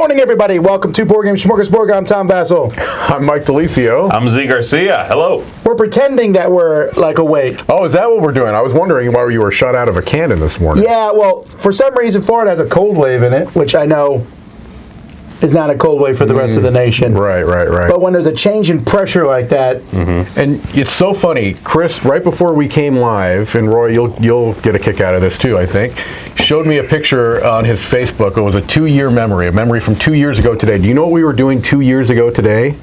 morning, everybody. Welcome to Board Game Smorgasbord. I'm Tom Vassell. I'm Mike DeLisio. I'm Z Garcia. Hello. We're pretending that we're, awake. Oh, is that what we're doing? I was wondering why you were shot out of a cannon this morning. Yeah, well, for some reason, Florida has a cold wave in it, which I know is not a cold wave for the rest of the nation. Right. But when there's a change in pressure like that... And it's so funny, Chris, right before we came live, and Roy, you'll get a kick out of this too, I think, showed me a picture on his Facebook. It was a 2-year memory, a memory from 2 years ago today. Do you know what we were doing 2 years ago today?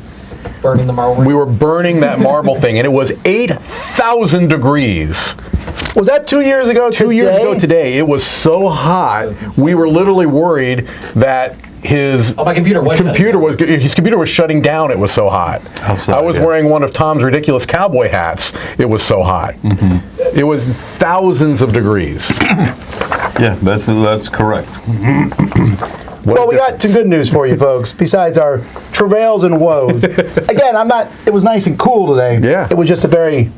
Burning the marble. We were burning that marble thing, and it was 8,000 degrees. Was that 2 years ago today? 2 years ago today. It was so hot, we were literally worried that his computer was shutting down. It was so hot. I was wearing one of Tom's ridiculous cowboy hats. It was so hot. It was thousands of degrees. Yeah, that's correct. Well, we got some good news for you, folks, besides our travails and woes. Again, it was nice and cool today. Yeah. It was just a very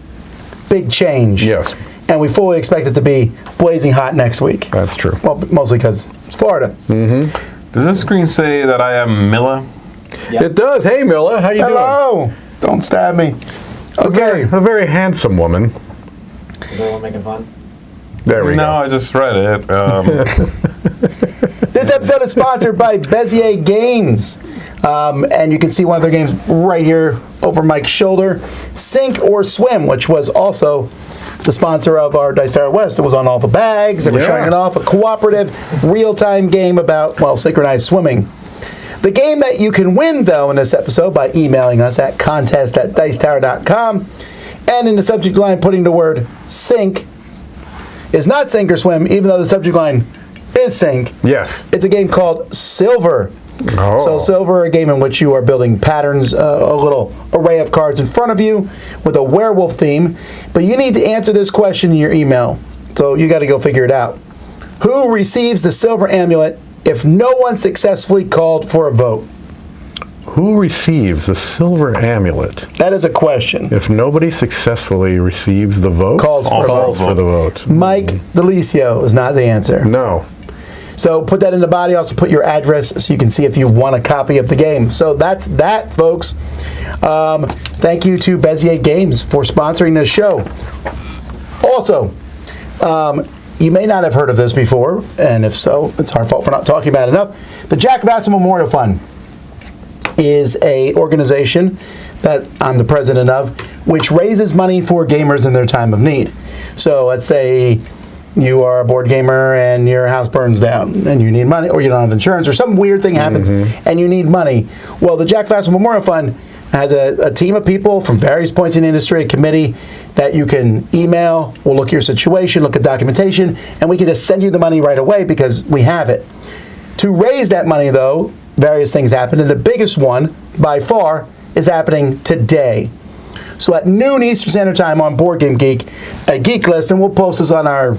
big change. Yes. And we fully expect it to be blazing hot next week. That's true. Well, mostly because it's Florida. Does this screen say that I am Milla? Yep. It does. Hey, Milla, how you doing? Hello. Don't stab me. Okay. A very handsome woman. Is everyone making fun? There we No, go. I just read it. This episode is sponsored by Bezier Games. And you can see one of their games right here over Mike's shoulder. Sink or Swim, which was also the sponsor of our Dice Tower West. It was on all the bags. They were showing it off. A cooperative, real-time game about, synchronized swimming. The game that you can win, though, in this episode by emailing us at contest@dicetower.com and in the subject line putting the word sink is not sink or swim, even though the subject line is sink. Yes. It's a game called Silver. Oh. So Silver, a game in which you are building patterns, a little array of cards in front of you with a werewolf theme. But you need to answer this question in your email. So you got to go figure it out. Who receives the silver amulet if no one successfully called for a vote? Who receives the silver amulet That is a question. if nobody successfully receives the vote? Calls for a Calls vote. for the vote. Mike DeLisio is not the answer. No. So put that in the body. Also put your address so you can see if you won a copy of the game. So that's that, folks. Thank you to Bezier Games for sponsoring this show. Also, you may not have heard of this before, and if so, it's our fault for not talking about it enough. The Jack Vassell Memorial Fund is an organization that I'm the president of, which raises money for gamers in their time of need. So let's say you are a board gamer and your house burns down and you need money, or you don't have insurance, or some weird thing happens and you need money. Well, the Jack Vassell Memorial Fund has a team of people from various points in the industry, a committee that you can email. We'll look at your situation, look at documentation, and we can just send you the money right away because we have it. To raise that money, though, various things happen, and the biggest one, by far, is happening today. So at noon Eastern Standard Time on Board Game Geek, a geek list, and we'll post this on our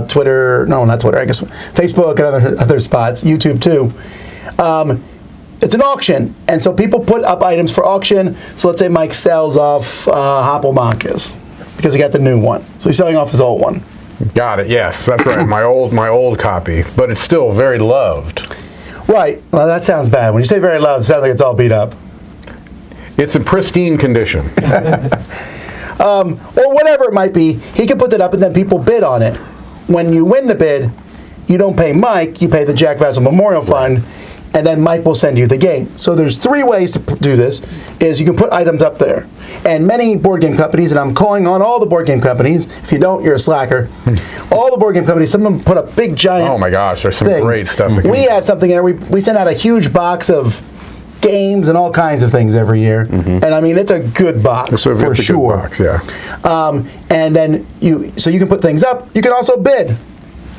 Twitter, no, not Twitter, I guess Facebook and other spots, YouTube too. It's an auction, and so people put up items for auction. So let's say Mike sells off Hoppelmankes because he got the new one. So he's selling off his old one. Got it. Yes, that's right. My old copy, but it's still very loved. Right. Well, that sounds bad. When you say very loved, it sounds like it's all beat up. It's in pristine condition. Or whatever it might be, he can put that up and then people bid on it. When you win the bid, you don't pay Mike, you pay the Jack Vassell Memorial Fund, and then Mike will send you the game. So there's 3 ways to do this, is you can put items up there. And many board game companies, and I'm calling on all the board game companies, if you don't, you're a slacker. All the board game companies, some of them put up big giant Oh my gosh, there's some things. great stuff. We have something there, we send out a huge box of games and all kinds of things every year. And I mean, it's a good box So for it's a sure. good box, yeah. And then you can put things up. You can also bid,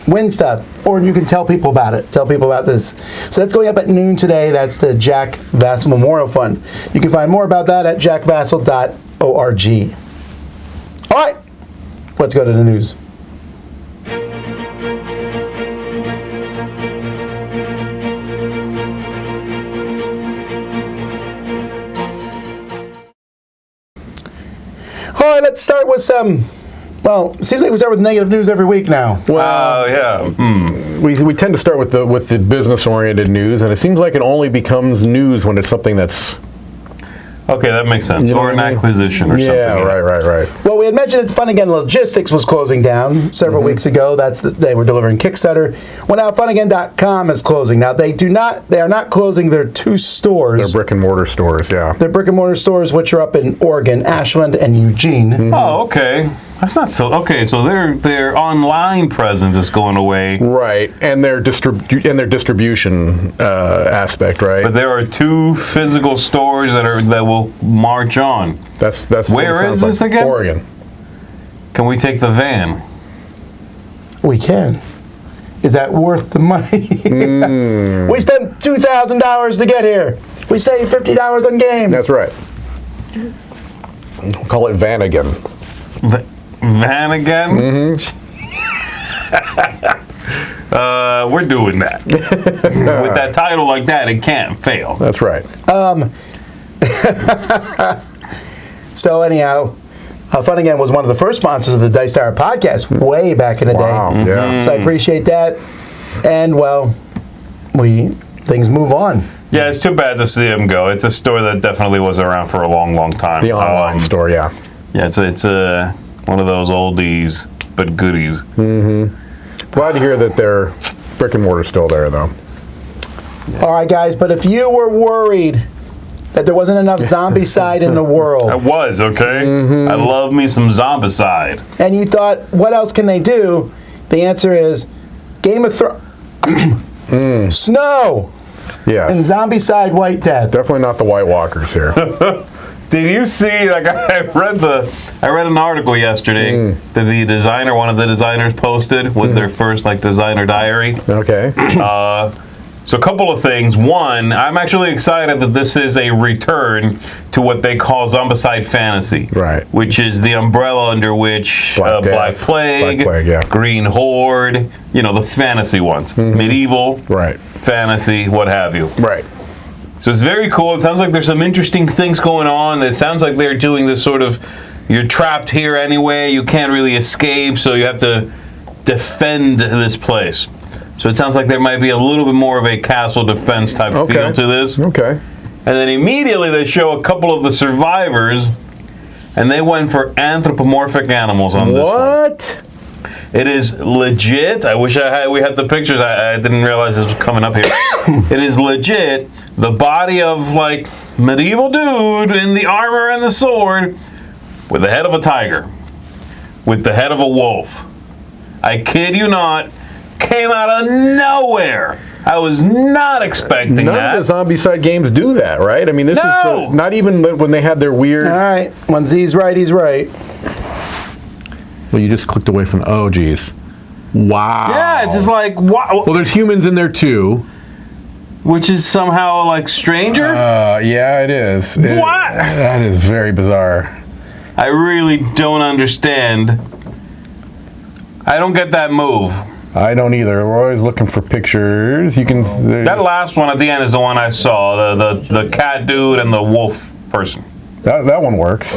win stuff, or you can tell people about it. Tell people about this. So that's going up at noon today. That's the Jack Vassell Memorial Fund. You can find more about that at jackvassell.org. All right, let's go to the news. All right, let's start with some, well, it seems like we start with negative news every week now. Well, yeah. we tend to start with the business-oriented news, and it seems like it only becomes news when it's something that's Okay, that makes sense. You know Or an what I mean? acquisition or something. Yeah, right. Well, we had mentioned that Funagain Logistics was closing down several weeks ago. They were delivering Kickstarter. Well, now Funagain.com is closing. Now they are not closing their 2 stores. They're brick and mortar stores, yeah. They're brick and mortar stores, which are up in Oregon, Ashland, and Eugene. Oh, okay. That's not so. Okay, so their online presence is going away. Right, and their distribution aspect, right? But there are 2 physical stores that will march on. That's Where what it is sounds this again? Oregon. Can we take the van? We can. Is that worth the money? We spent $2,000 to get here. We saved $50 on games. That's right. We'll call it Vanagon. Van again? We're doing that. With that title like that, it can't fail. That's right. So anyhow, Funagain was one of the first sponsors of the Dice Tower podcast way back in the Wow, day. yeah. So I appreciate that. And well, things move on. Yeah, it's too bad to see them go. It's a store that definitely was around for a long, long time. The online store, yeah. Yeah, it's one of those oldies but goodies. Glad to hear that they're brick and mortar still there, though. All right, guys, but if you were worried that there wasn't enough Zombicide in the world, I was, okay? I love me some Zombicide. and you thought, what else can they do? The answer is Game of Thrones, Snow, Yeah. and Zombicide White Death. Definitely not the White Walkers here. Did you see? Like I read an article yesterday that one of the designers posted was their first designer diary. Okay. So a couple of things. One, I'm actually excited that this is a return to what they call Zombicide Fantasy. Right. Which is the umbrella under which Black Black Death, Plague, Black Plague, yeah. Green Horde, the fantasy ones. Medieval, Right. fantasy, what have you. Right. So it's very cool. It sounds like there's some interesting things going on. It sounds like they're doing this sort of, you're trapped here anyway, you can't really escape, so you have to defend this place. So it sounds like there might be a little bit more of a castle defense type feel to this. Okay. And then immediately they show a couple of the survivors, and they went for anthropomorphic animals on this one. What? It is legit. I wish we had the pictures. I didn't realize this was coming up here. It is legit. The body of medieval dude in the armor and the sword with the head of a tiger, with the head of a wolf. I kid you not. Came out of nowhere. I was not expecting None that. of the Zombicide games do that, right? I mean, this is not even when they had their weird. All right, when Z's right, he's right. Well, you just clicked away from. Oh, geez. Wow. Yeah, it's just like wow. Well, there's humans in there too. Which is somehow stranger. Yeah, it is. What? That is very bizarre. I really don't understand. I don't get that move. I don't either. We're always looking for pictures. You can. That last one at the end is the one I saw. The cat dude and the wolf person. That one works.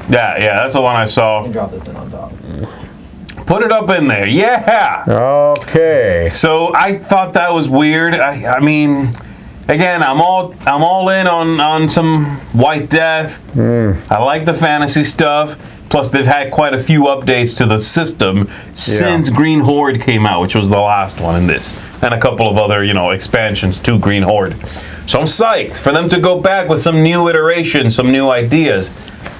Yeah, that's the one I saw. You can drop this in on top. Put it up in there. Yeah. Okay. So I thought that was weird. I mean, again, I'm all in on some White Death. I like the fantasy stuff. Plus, they've had quite a few updates to the system since Green Horde came out, which was the last one in this, and a couple of other, expansions to Green Horde. So I'm psyched for them to go back with some new iterations, some new ideas.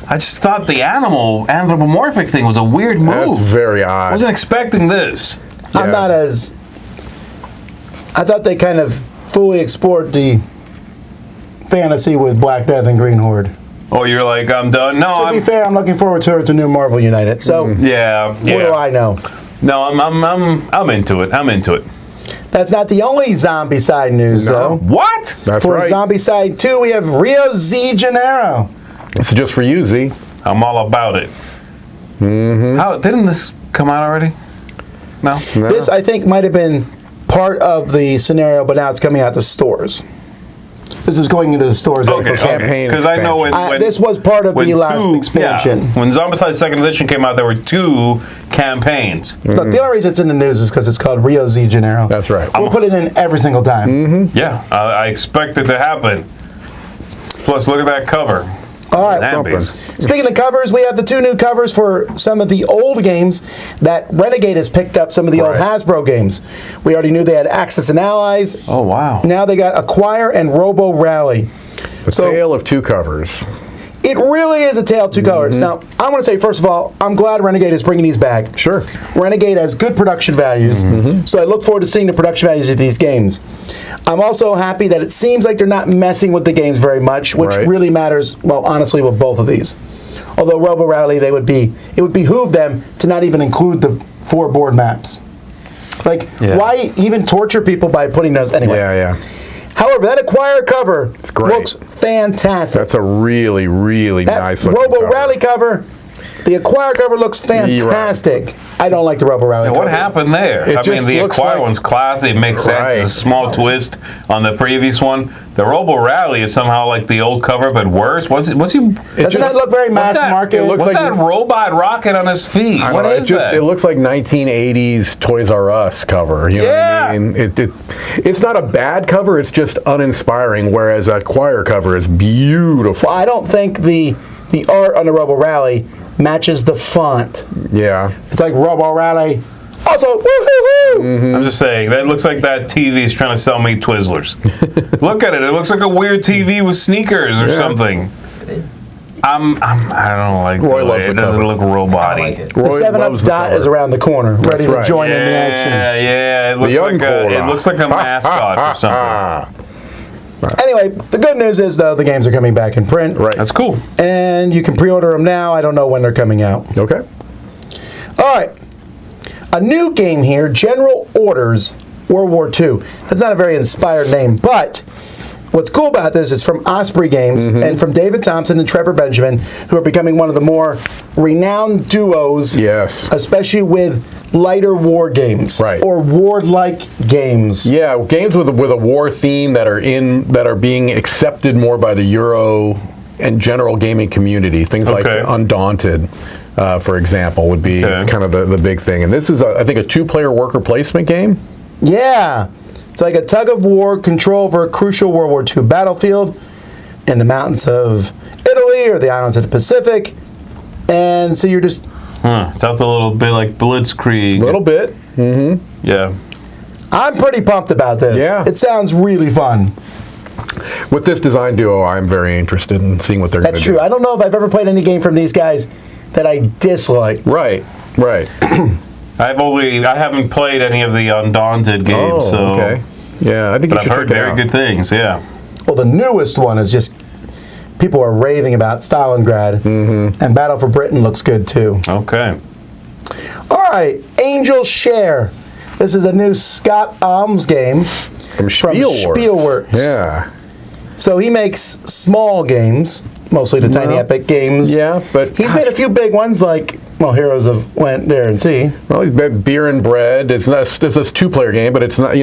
I just thought the anthropomorphic thing was a weird move. That's very odd. I wasn't expecting this. I'm not as. I thought they kind of fully explored the fantasy with Black Death and Green Horde. Oh, you're like, I'm done? No, To be fair, I'm looking forward to New Marvel United. So, yeah. what do I know? No, I'm into it. I'm into it. That's not the only Zombicide news, though. What? That's For right. Zombicide 2, we have Rio de Janeiro. It's just for you, Z. I'm all about it. How didn't this come out already? No. This, I think, might have been part of the scenario, but now it's coming out to stores. This is going into the stores. Okay, April 7th. campaign because I know when This was part of the last expansion. Yeah, when Zombicide 2nd Edition came out, there were 2 campaigns. Look, the only reason it's in the news is because it's called Rio de Janeiro. That's right. We'll put it in every single time. Yeah, I expect it to happen. Plus, look at that cover. All right. Zambies. Speaking of covers, we have the 2 new covers for some of the old games that Renegade has picked up, some of the old Hasbro games. We already knew they had Axis and Allies. Oh, wow. Now they got Acquire and Robo Rally. The tale of 2 covers. It really is a tale of 2 colors. Now, I want to say, first of all, I'm glad Renegade is bringing these back. Sure. Renegade has good production values, so I look forward to seeing the production values of these games. I'm also happy that it seems like they're not messing with the games very much, which really matters, well, honestly, with both of these. Although Robo Rally, it would behoove them to not even include the 4 board maps. Like, why even torture people by putting those anyway? Yeah. However, that Acquire cover great. looks fantastic. That's a really, really nice looking Robo cover. Rally cover, the Acquire cover looks fantastic. I don't like the Robo Rally cover. What happened there? I mean, the Acquire one's classy. It makes sense. It's a small twist on the previous one. The Robo Rally is somehow like the old cover, but worse. Doesn't that look very mass market? It looks What's like that robot rocket on his feet? I What don't know, is that? It looks like 1980s Toys R Us cover. You know what I mean? It's not a bad cover. It's just uninspiring. Whereas a Acquire cover is beautiful. Well, I don't think the art on the Robo Rally matches the font. Yeah. It's like Robo Rally. Also, woo-hoo-hoo! I'm just saying, that looks like that TV is trying to sell me Twizzlers. Look at it. It looks like a weird TV with sneakers or something. I don't like Roy the way loves it the doesn't cover. look robot-y. I like it. The Roy 7-Up loves the dot cover. is around the corner, ready to right. join in the action. Yeah, it looks like a mascot or something. Anyway, the good news is, though, the games are coming back in print. Right. That's cool. And you can pre-order them now. I don't know when they're coming out. Okay. All right. A new game here, General Orders World War II. That's not a very inspired name, but what's cool about this is from Osprey Games and from David Thompson and Trevor Benjamin, who are becoming one of the more renowned duos, especially with lighter war games or war-like games. Yeah, games with a war theme that are being accepted more by the Euro and general gaming community. Things like Undaunted, for example, would be kind of the big thing. And this is, I think, a 2-player worker placement game. Yeah. It's like a tug-of-war control over a crucial World War II battlefield in the mountains of Italy or the islands of the Pacific. And so you're just... Sounds a little bit like Blitzkrieg. A little bit. Yeah. I'm pretty pumped about this. Yeah. It sounds really fun. With this design duo, I'm very interested in seeing what they're going to do. That's true. I don't know if I've ever played any game from these guys that I dislike. Right. I haven't played any of the Undaunted games, okay. Yeah, I think you I've should heard check it very out. good things, yeah. Well, the newest one is just... People are raving about Stalingrad. And Battle for Britain looks good, too. Okay. All right. Angel Share. This is a new Scott Alms game From Spielworks. Yeah. So he makes small games, mostly the Tiny Epic games. Yeah, but... He's made a few big ones like, well, Heroes of Land, Air, and Sea. Well, he's made Beer and Bread. It's a 2-player game, but it's not,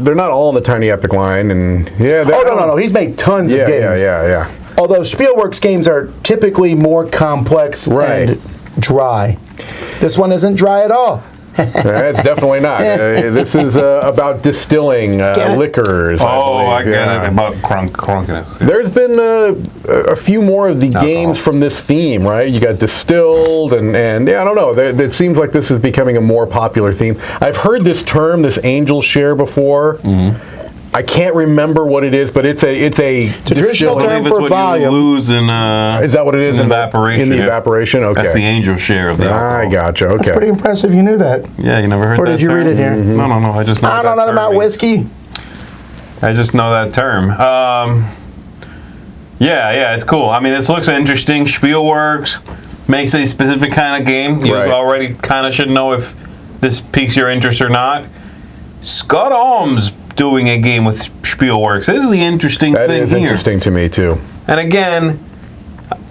they're not all in the Tiny Epic line. And yeah. No. He's made tons of games. Yeah. Although Spielworks games are typically more complex and dry. This one isn't dry at all. It's definitely not. This is about distilling liquors. I get it. About crunkiness. Yeah. There's been a few more of the games from this theme, right? You got distilled and I don't know. It seems like this is becoming a more popular theme. I've heard this term, this Angel Share, before. I can't remember what it is, but it's a traditional term for volume. You lose in is that what it is? In evaporation. In the evaporation, okay. That's the Angel Share of the alcohol. I gotcha. Okay. That's pretty impressive. You knew that. Yeah, you never heard that. Or did you read it here? No. I just know. I don't know nothing about whiskey. I just know that term. Yeah, it's cool. I mean, this looks interesting. Spielworks makes a specific kind of game. You already kind of should know if this piques your interest or not. Scott Alms doing a game with Spielworks. This is the interesting thing here. That is interesting to me, too. And again,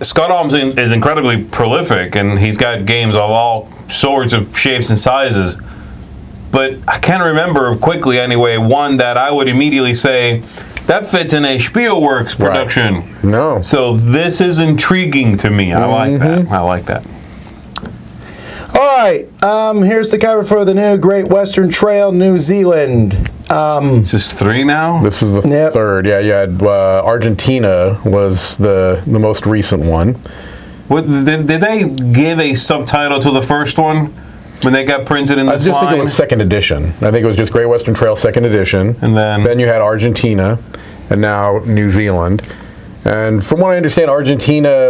Scott Alms is incredibly prolific, and he's got games of all sorts of shapes and sizes. But I can't remember quickly, anyway, one that I would immediately say, that fits in a Spielworks production. Right. No. So this is intriguing to me. I like that. I like that. All right, here's the cover for the new Great Western Trail, New Zealand. This is 3 now? This is the third. Yeah, you had Argentina was the most recent one. What, did they give a subtitle to the first one when they got printed in this line? I just think it was second edition. I think it was just Great Western Trail second edition. And then you had Argentina, and now New Zealand. And from what I understand, Argentina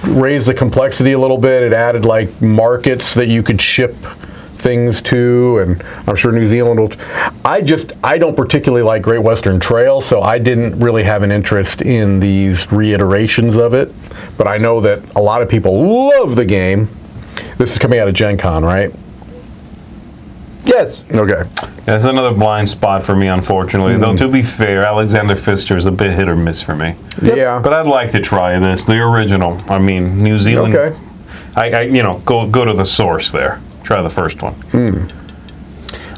raised the complexity a little bit. It added markets that you could ship things to, and I'm sure New Zealand will. I don't particularly like Great Western Trail, so I didn't really have an interest in these reiterations of it. But I know that a lot of people love the game. This is coming out of Gen Con, right? Yes. Okay. That's another blind spot for me, unfortunately. Though, to be fair, Alexander Pfister is a bit hit or miss for me. Yep. Yeah. But I'd like to try this, the original. I mean, New Zealand. Okay. I go to the source there. Try the first one.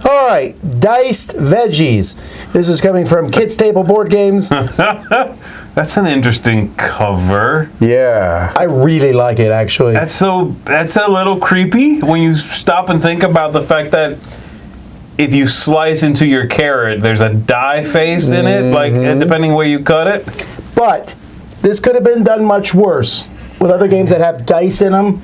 All right, Diced Veggies. This is coming from Kids Table Board Games. That's an interesting cover. Yeah. I really like it, actually. That's a little creepy when you stop and think about the fact that if you slice into your carrot, there's a die face in it, depending where you cut it. But this could have been done much worse with other games that have dice in them.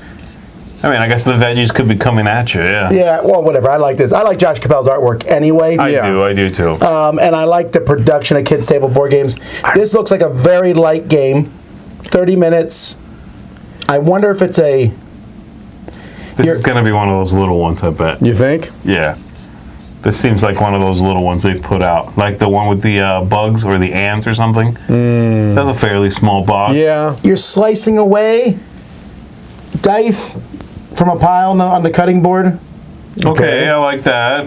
I mean, I guess the veggies could be coming at you, yeah. Yeah, well, whatever. I like this. I like Josh Capel's artwork anyway. I do too. And I like the production of Kids Table Board Games. This looks like a very light game. 30 minutes. I wonder if it's a... This is going to be one of those little ones, I bet. You think? Yeah. This seems like one of those little ones they put out. Like the one with the bugs or the ants or something. That's a fairly small box. Yeah. You're slicing away dice from a pile on the cutting board. Okay, I like that.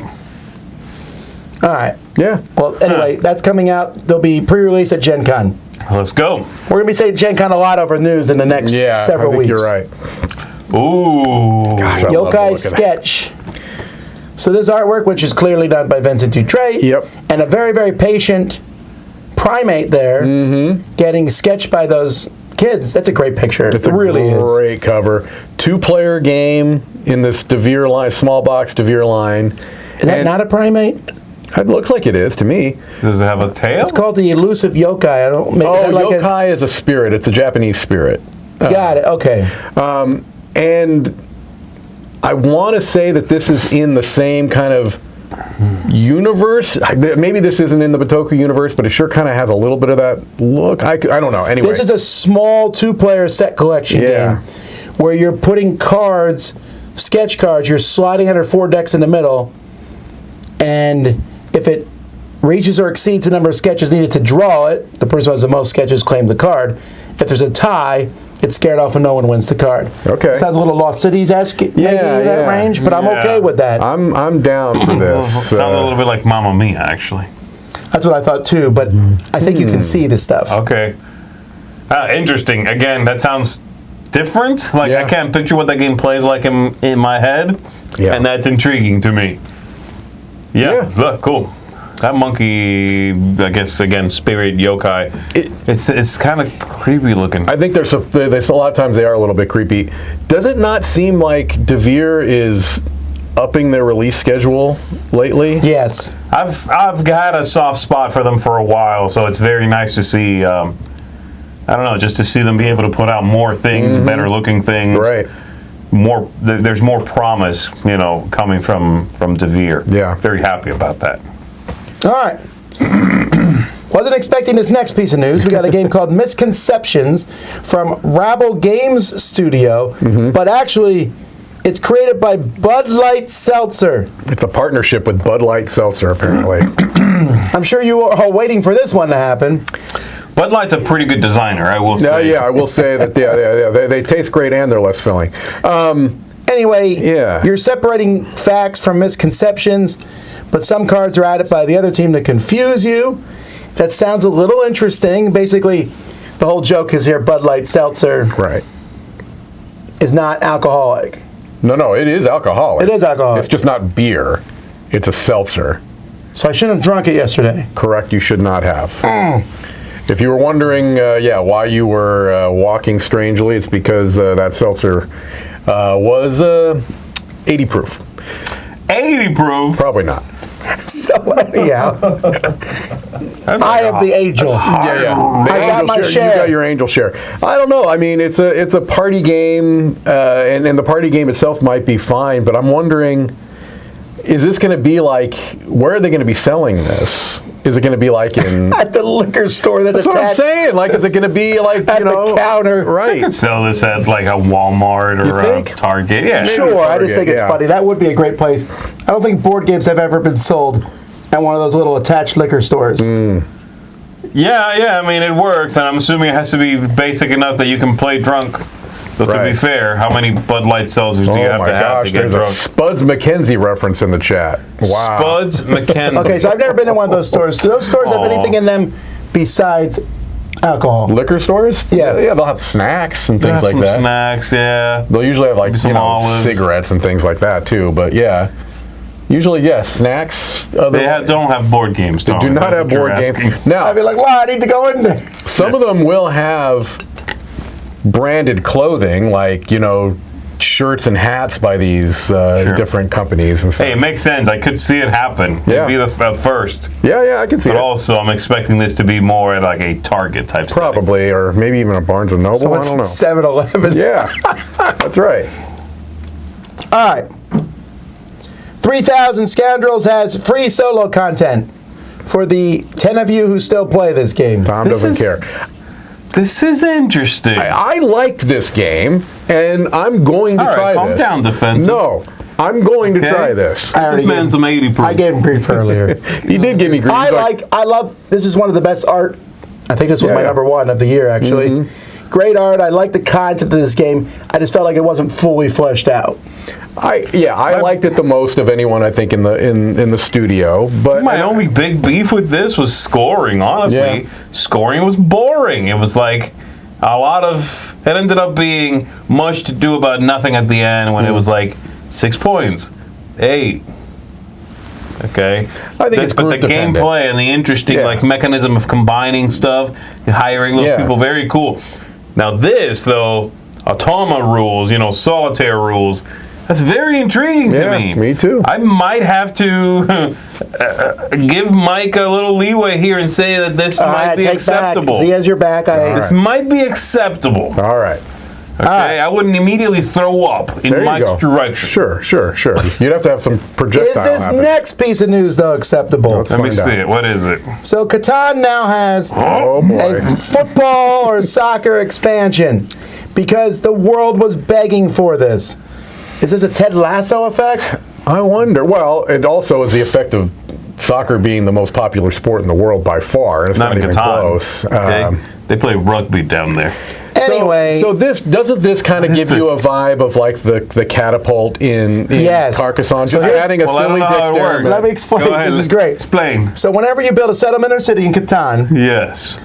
All right. Yeah. Well, anyway, that's coming out. They'll be pre-released at Gen Con. Let's go. We're going to be saying Gen Con a lot over news in the next several weeks. You're right. Ooh. Gosh, I love Yokai looking Sketch. So this artwork, which is clearly done by Vincent Dutray, and a very, very patient primate there, getting sketched by those kids. That's a great picture. It's really a great cover. 2-player game in this DeVere line, small box DeVere line. Is that not a primate? It looks like it is to me. Does it have a tail? It's called the elusive yokai. I don't. Yokai is a spirit. It's a Japanese spirit. Got it. Okay. And I want to say that this is in the same kind of universe. Maybe this isn't in the Batoku universe, but it sure kind of has a little bit of that look. I don't know. Anyway, this is a small 2-player set collection game where you're putting cards, sketch cards. You're sliding under 4 decks in the middle, and if it reaches or exceeds the number of sketches needed to draw it, the person who has the most sketches claims the card. If there's a tie, it's scared off and no one wins the card. Okay. Sounds a little Lost Cities-esque, maybe in that range, but I'm okay with that. I'm down for this. Sounds a little bit like Mamma Mia, actually. That's what I thought too, but I think you can see this stuff. Okay. Interesting. Again, that sounds different. Like I can't picture what that game plays like in my head, and that's intriguing to me. Yeah. Look, cool. That monkey, I guess, again, spirit yokai. It's kind of creepy looking. I think there's a lot of times they are a little bit creepy. Does it not seem like DeVere is upping their release schedule lately? Yes. I've had a soft spot for them for a while, so it's very nice to see. I don't know, just to see them be able to put out more things, better looking things. Right. There's more promise, coming from DeVere. Yeah. Very happy about that. All right. Wasn't expecting this next piece of news. We got a game called Misconceptions from Rabble Games Studio, but actually, it's created by Bud Light Seltzer. It's a partnership with Bud Light Seltzer, apparently. I'm sure you are waiting for this one to happen. Bud Light's a pretty good designer, I will say. Yeah, I will say that. They taste great and they're less filling. Anyway, you're separating facts from misconceptions, but some cards are added by the other team to confuse you. That sounds a little interesting. Basically, the whole joke is here Bud Light Seltzer is not alcoholic. No, it is alcoholic. It is alcoholic. It's just not beer. It's a seltzer. So I shouldn't have drunk it yesterday. Correct, you should not have. If you were wondering, why you were walking strangely, it's because that seltzer was 80 proof. 80 proof? Probably not. So anyhow, I am the angel. Yeah. I got my share. You got your angel share. I don't know. I mean, it's a party game, and the party game itself might be fine, but I'm wondering, is this going to be like, where are they going to be selling this? Is it going to be like in At the liquor store that's what I'm attached saying. Like, is it going to be like at the counter. Right? Sell this at like a Walmart or a think? Target. Yeah, Sure, I just think it's yeah. funny. That would be a great place. I don't think board games have ever been sold at one of those little attached liquor stores. Yeah. I mean, it works, and I'm assuming it has to be basic enough that you can play drunk. But to be Right. fair, how many Bud Light seltzers do you Oh have my to have gosh, to get there's drunk? a Spuds McKenzie reference in the chat. Wow. Spuds McKenzie. Okay, so I've never been in one of those stores. Do those stores have anything in them besides alcohol? Liquor stores? Yeah. Yeah, they'll have snacks and They things have like some that. snacks, yeah. They'll usually have like some olives. cigarettes and things like that too. But yeah, usually snacks. They don't have board games. They do not have board games. Now, I'd be like, well, I need to go in there. some of them will have branded clothing, like shirts and hats by these different companies and stuff. Hey, it makes sense. I could see it happen. Yeah. It'd be the first. Yeah, I can see But it. also, I'm expecting this to be more at like a Target type setting. Probably, or maybe even a Barnes and Noble. So I it's don't know. 7-Eleven. Yeah, that's right. All right. 3,000 Scoundrels has free solo content for the 10 of you who still play this game. Tom This doesn't is- care. This is interesting. I liked this game, and I'm going to All right, try calm this. down, defensive. No, I'm going to Okay. try this. I already This man's some 80 proof. I gave him grief earlier. You did give me grief. I love, this is one of the best art. I think this was my Yeah. number one of the year, actually. Great art. I like the concept of this game. I just felt like it wasn't fully fleshed out. I liked it the most of anyone, I think, in the studio. But My only big beef with this was scoring, honestly. Yeah. Scoring was boring. It was like it ended up being much to do about nothing at the end when it was like 6 points, 8. Okay. I think it's but the group dependent. gameplay and the interesting Yeah. mechanism of combining stuff, hiring those Yeah. people, very cool. Now this though, automa rules, solitaire rules. That's very intriguing to Yeah, me. me too. I might have to give Mike a little leeway here and say that this might be take acceptable. Back. He has your back. This might be acceptable. all right. Okay, I wouldn't immediately throw up in There you Mike's go. direction. Sure. You'd have to have some projectile Is this happen. next piece of news, though, acceptable? Let's Let me find out. see it. What is it? So Catan now has Oh boy. a football or soccer expansion because the world was begging for this. Is this a Ted Lasso effect? I wonder. Well, it also is the effect of soccer being the most popular sport in the world by far, and it's not in even Catan. close. Okay? They play rugby down there. Anyway, so doesn't this kind of What is give you a this? vibe of like the catapult in Yes. Carcassonne? So Just here's- adding a Well, I don't silly know how it dexterity. works. let me explain. Go ahead, This is great. Explain. So whenever you build a settlement or city in Catan, Yes.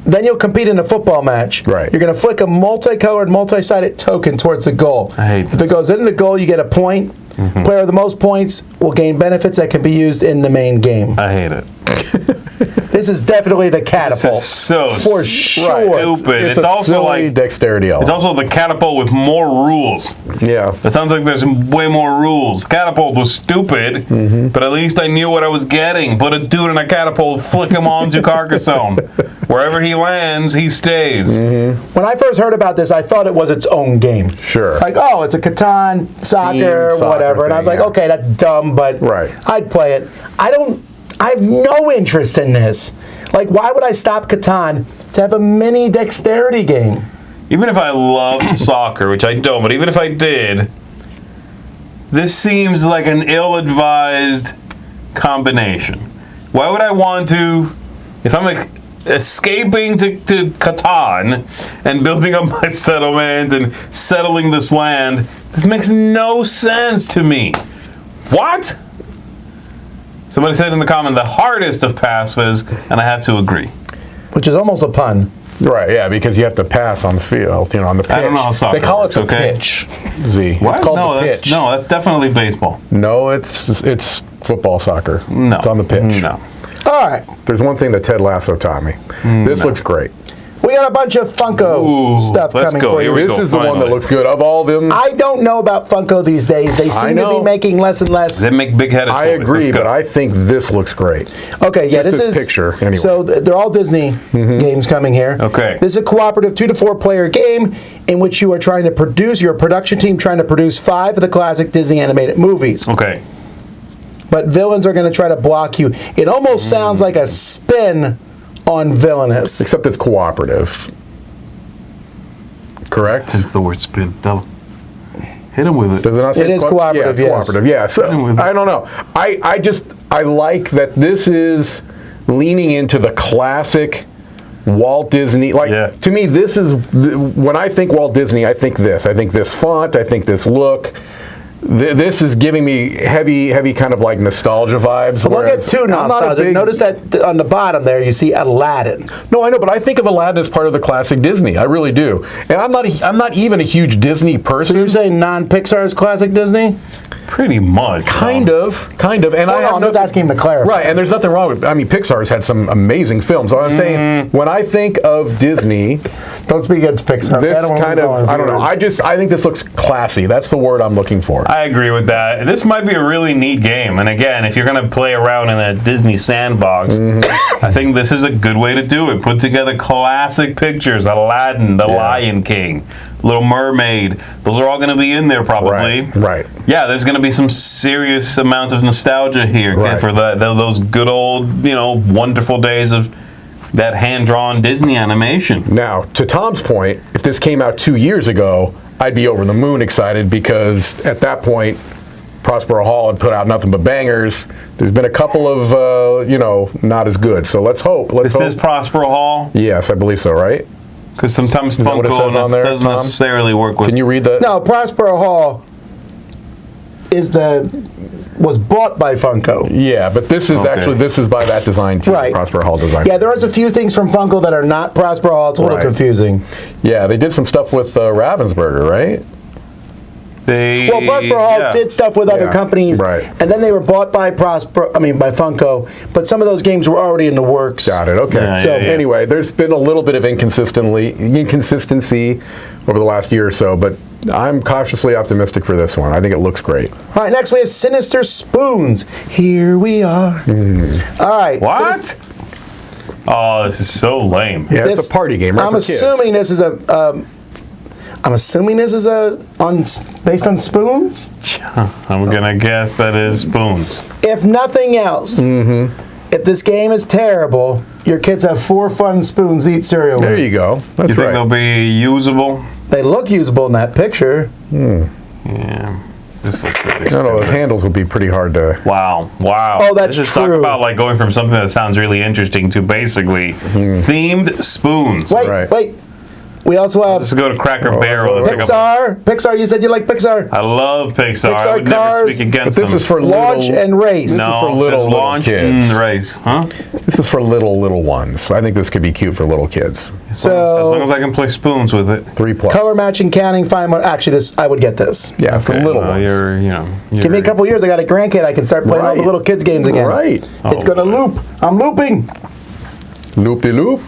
then you'll compete in a football match. Right. You're going to flick a multicolored, multi-sided token towards the goal. I hate If it this. goes into the goal, you get a point. Player with the most points will gain benefits that can be used in the main game. I hate it. This is definitely the catapult. This is so for sure. stupid. It's It's a also silly like dexterity element. it's also the catapult with more rules. Yeah. It sounds like there's way more rules. Catapult was stupid, but at least I knew what I was getting. Put a dude in a catapult, flick him onto Carcassonne. Wherever he lands, he stays. When I first heard about this, I thought it was its own game. Sure. Like, oh, it's a Catan, soccer, Team soccer whatever. And I was thing, like, yeah. okay, that's dumb, but Right. I'd play it. I have no interest in this. Like, why would I stop Catan to have a mini dexterity game? Even if I loved soccer, which I don't, but even if I did, this seems like an ill-advised combination. Why would I want to, if I'm escaping to Catan and building up my settlement and settling this land, this makes no sense to me. What? Somebody said in the comment, the hardest of passes, and I have to agree. Which is almost a pun. Right, yeah, because you have to pass on the field, on the pitch. I don't know how soccer They call it works, the okay? pitch, Z. What? It's called No, the that's pitch. that's definitely baseball. No, it's football, soccer. No, It's on the pitch. No. All right. There's one thing that Ted Lasso taught me. This looks great. We got a bunch of Funko Ooh, stuff let's coming go. for Here you. we This go, is the one that finally. looks good. Of all them, I don't know about Funko these days. They seem to know. be making less and less. They make big-headed I toys. Let's agree, go. but I think this looks great. Okay, yeah, Just this this is picture, anyway. So they're all Disney games coming here. Okay. This is a cooperative 2 to 4 player game in which you are trying to produce your production team trying to produce 5 of the classic Disney animated movies. Okay. But villains are going to try to block you. It almost sounds like a spin on Villainous. Except it's cooperative. Correct? It's the word spin. Hit him with it. Does it not say It is cooperative, Yeah, yes. it's cooperative. Yeah. So I don't know. I like that this is leaning into the classic Walt Disney. To me, this is when I think Walt Disney, I think this. I think this font. I think this look. This is giving me heavy kind of like nostalgia vibes. Look at two nostalgia. Notice that on the bottom there you see Aladdin. No, I know, but I think of Aladdin as part of the classic Disney. I really do. And I'm not even a huge Disney person. So you're saying non-Pixar's classic Disney? Pretty much. Kind of. And I'm just asking him to clarify. Right, and there's nothing wrong with. I mean, Pixar's had some amazing films. So I'm saying when I think of Disney, don't speak against Pixar. this kind of I don't know. I think this looks classy. That's the word I'm looking for. I agree with that. This might be a really neat game. And again, if you're going to play around in a Disney sandbox, I think this is a good way to do it. Put together classic pictures. Aladdin, The Lion King, Little Mermaid. Those are all going to be in there probably. Right. Yeah, there's going to be some serious amounts of nostalgia here for those good old, wonderful days of that hand-drawn Disney animation. Now, to Tom's point, if this came out 2 years ago, I'd be over the moon excited because at that point, Prospero Hall had put out nothing but bangers. There's been a couple of, not as good. So let's hope. This is Prospero Hall? Yes, I believe so, right? Because sometimes that what it says on there, doesn't Tom? necessarily work with... Can you read the... No, Prospero Hall was bought by Funko. Yeah, but this is actually by that design team, Right. Prospero Hall design. Yeah, there is a few things from Funko that are not Prospero Hall. It's a little confusing. Yeah, they did some stuff with Ravensburger, right? Well, Prospero Hall did stuff with other companies, and then they were bought by by Funko. But some of those games were already in the works. Got it. Okay. Anyway, there's been a little bit of inconsistency over the last year or so, but I'm cautiously optimistic for this one. I think it looks great. All right, next we have Sinister Spoons. Here we are. All right. What? Oh, this is so lame. Yeah, it's a party game, right? I'm assuming this is based on spoons? I'm going to guess that is spoons. If nothing else, if this game is terrible, your kids have 4 fun spoons to eat cereal with. There you go. That's you think they'll be usable? They look usable in that picture. Yeah. This looks really I don't know, those handles would be pretty hard to... Wow. Oh, that's This is true. talk about like going from something that sounds really interesting to basically themed spoons. Wait. We also have Let's go to Cracker Barrel. and pick up- Pixar, you said you like Pixar. I love Pixar. I Pixar would never cars. speak against But this them. is for Launch little... and race. no, for it little says launch kids. and race. Huh? This is for little ones. I think this could be cute for little kids. As long as I can play spoons with it. 3+. Color matching, counting, fine. Actually, I would get this. Yeah, for little ones. Give me a couple years, I got a grandkid, I can start playing all the little kids games again. Right. It's going to loop. I'm looping. Loop-de-loop.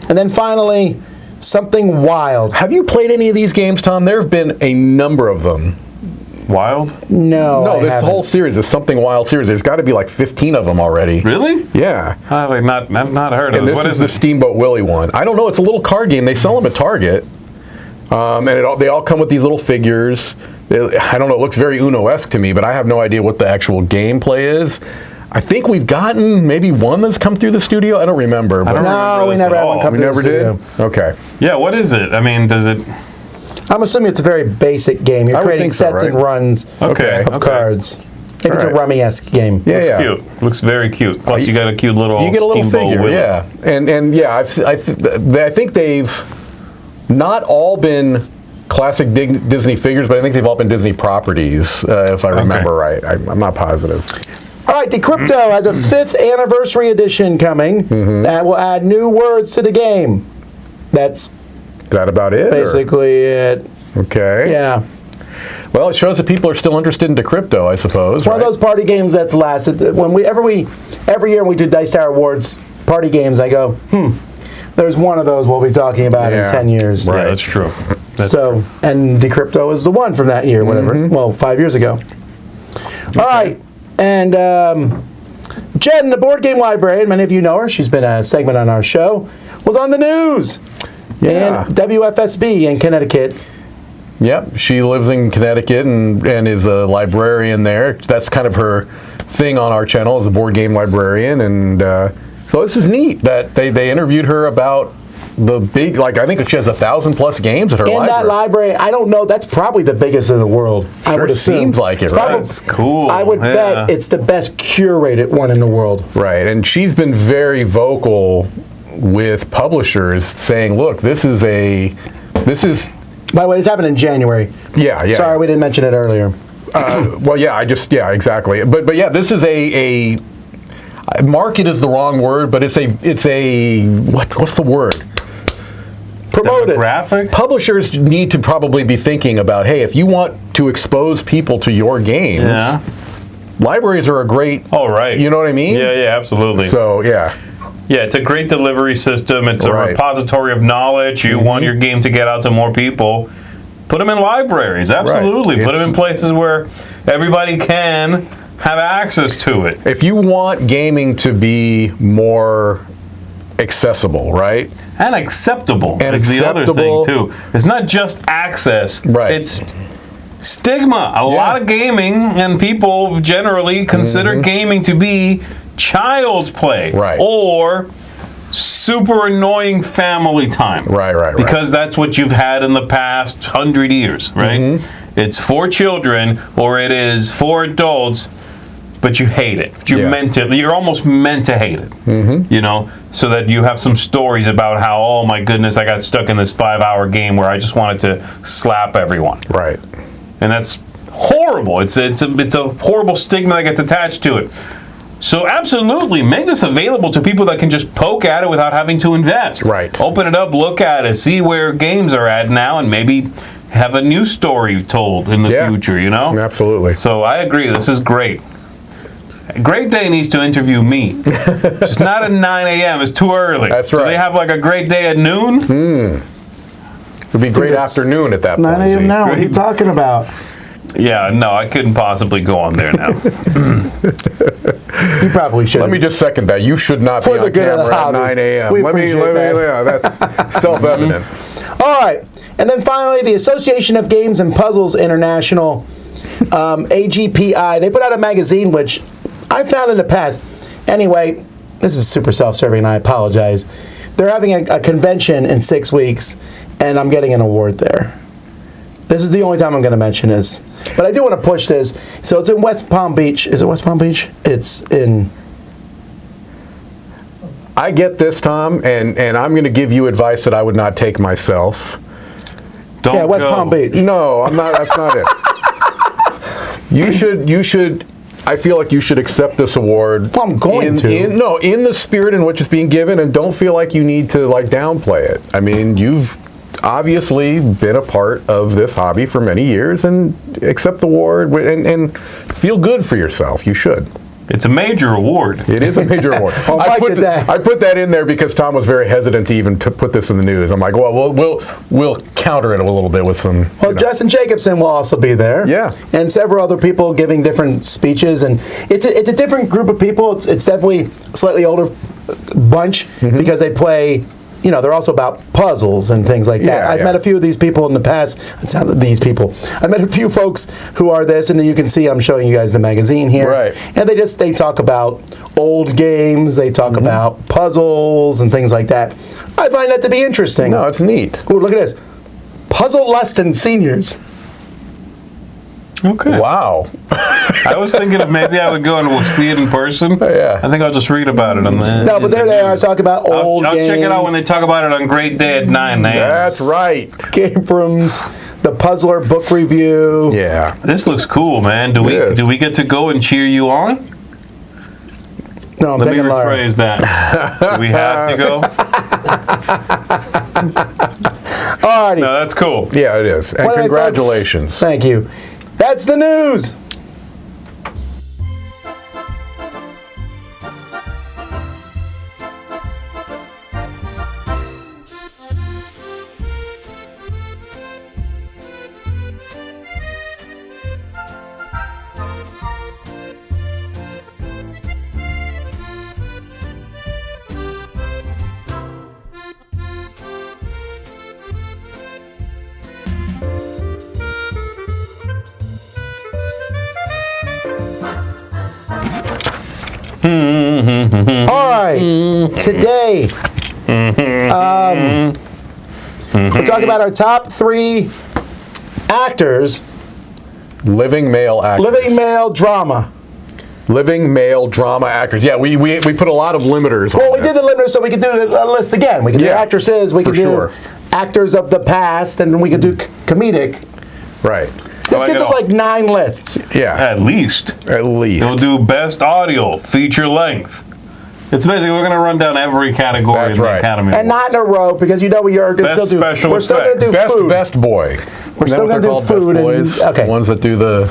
And then finally, something wild. Have you played any of these games, Tom? There have been a number of them. Wild? No, No, I this haven't. whole series, this Something Wild series, there's got to be like 15 of them already. Really? Yeah. I've not heard of And it. this What is is the it? Steamboat Willie one. I don't know. It's a little card game. They sell them at Target. And they all come with these little figures. I don't know. It looks very Uno-esque to me, but I have no idea what the actual gameplay is. I think we've gotten maybe one that's come through the studio. I don't remember. But don't remember we this never at had one all. come we through never the did? studio. Okay. Yeah, what is it? I mean, does it... I'm assuming it's a very basic game. You're I would creating think so, sets and right? runs Okay. of cards. Maybe it's a All right. rummy-esque game. Yeah. Cute. Looks very cute. Plus, you got a cute little You get a little Steamboat figure, Willie. yeah. And yeah, I think they've not all been classic Disney figures, but I think they've all been Disney properties, if I remember right. I'm not positive. All right, the Crypto has a 5th anniversary edition coming that will add new words to the game. That's Is that about it? basically it. Okay. Yeah. Well, it shows that people are still interested into crypto, I suppose. One of those party games that's lasted. Every year when we do Dice Tower Awards party games, I go, there's one of those we'll be talking about in 10 years. Right, that's true. And Decrypto is the one from that year, whatever. Well, 5 years ago. All right. And Jen, the board game librarian, many of you know her. She's been a segment on our show. Was on the news. Yeah. And WFSB in Connecticut. Yep, she lives in Connecticut and is a librarian there. That's kind of her thing on our channel, as a board game librarian. And so this is neat that they interviewed her about the big, I think she has 1,000+ games at her library. In that library, I don't know, that's probably the biggest in the world. I would assume. Seems like it, right? That's cool. I would bet it's the best curated one in the world. Right, and she's been very vocal with publishers saying, look, this is... By the way, this happened in January. Yeah. Sorry, we didn't mention it earlier. Exactly. But yeah, this is a market is the wrong word, but it's a what's the word? Promote it. Demographic? Publishers need to probably be thinking about, hey, if you want to expose people to your games, libraries are a great... Oh, right. You know what I mean? Yeah, absolutely. So, yeah. Yeah, it's a great delivery system. It's a repository of knowledge. You want your game to get out to more people. Put them in libraries. Absolutely. Right. Put them in places where everybody can have access to it. If you want gaming to be more accessible, right? And acceptable is the other thing, too. It's not just access. Right. It's stigma. A lot of gaming, and people generally consider gaming to be child's play. Right. Or super annoying family time. Right. Because that's what you've had in the past 100 years, right? It's for children, or it is for adults, but you hate it. You're almost meant to hate it. You know, so that you have some stories about how, oh my goodness, I got stuck in this 5-hour game where I just wanted to slap everyone. Right. And that's horrible. It's a horrible stigma that gets attached to it. So absolutely, make this available to people that can just poke at it without having to invest. Right. Open it up, look at it, see where games are at now, and maybe have a new story told in the future, you know? Absolutely. So I agree, this is great. Great Day needs to interview me. It's not at 9 a.m., it's too early. That's right. Do they have like a Great Day at noon? It would be great afternoon at that point. 9 a.m. now. What are you talking about? Yeah, no, I couldn't possibly go on there now. You probably should. Let me just second that. You should not be on camera at 9 a.m. Let me that's self-evident. All right. And then finally, the Association of Games and Puzzles International, AGPI, they put out a magazine which I found in the past. Anyway, this is super self-serving, and I apologize. They're having a convention in 6 weeks, and I'm getting an award there. This is the only time I'm going to mention this. But I do want to push this. So it's in West Palm Beach. Is it West Palm Beach? It's in... I get this, Tom, and I'm going to give you advice that I would not take myself. Don't West go. Palm Beach. No, I'm not. That's not it. You should. I feel like you should accept this award. Well, I'm going to. In the spirit in which it's being given, and don't feel like you need to downplay it. I mean, you've obviously been a part of this hobby for many years, and accept the award and feel good for yourself. You should. It's a major award. It is a major award. I put that in there because Tom was very hesitant to even put this in the news. I'm like, well, we'll counter it a little bit with some. Well, Justin Jacobson will also be there. Yeah. And several other people giving different speeches, and it's a different group of people. It's definitely a slightly older bunch because they play. You know, they're also about puzzles and things like that. I've met a few of these people in the past. It sounds like these people. I met a few folks who are this, and you can see I'm showing you guys the magazine here. Right. And they talk about old games. They talk about puzzles and things like that. I find that to be interesting. No, it's neat. Ooh, look at this. Puzzle Lust and Seniors. Okay. Wow. I was thinking of maybe I would go and we'll see it in person. Yeah. I think I'll just read about it on the. No, but there they are talking about old games. I'll check it out when they talk about it on Great Day at 9 a.m. That's right. Game rooms, the Puzzler book review. Yeah. This looks cool, man. Do we get to go and cheer you on? No, I'm Let me taking Laura. rephrase that. Do we have to go? Alrighty. No, that's cool. Yeah, it is. And Well, folks, congratulations. thank you. That's the news. All right. Today, we're talking about our top 3 actors, Living male actors. living male drama. Living male drama actors. Yeah, we put a lot of limiters on Well, we this. did the limiter so we could do the list again. We could do Yeah, actresses, we for could do sure. actors of the past, and we could do comedic. Right. This gives us like 9 lists. Yeah. At least. At least. We'll do best audio, feature length. It's basically we're going to run down every category That's in the right. Academy And Awards. not in a row, because you know we are going to Best still do. special We're still going to do effects. food. Best boy. We're still going gonna to do food and- boys, okay. The ones that do the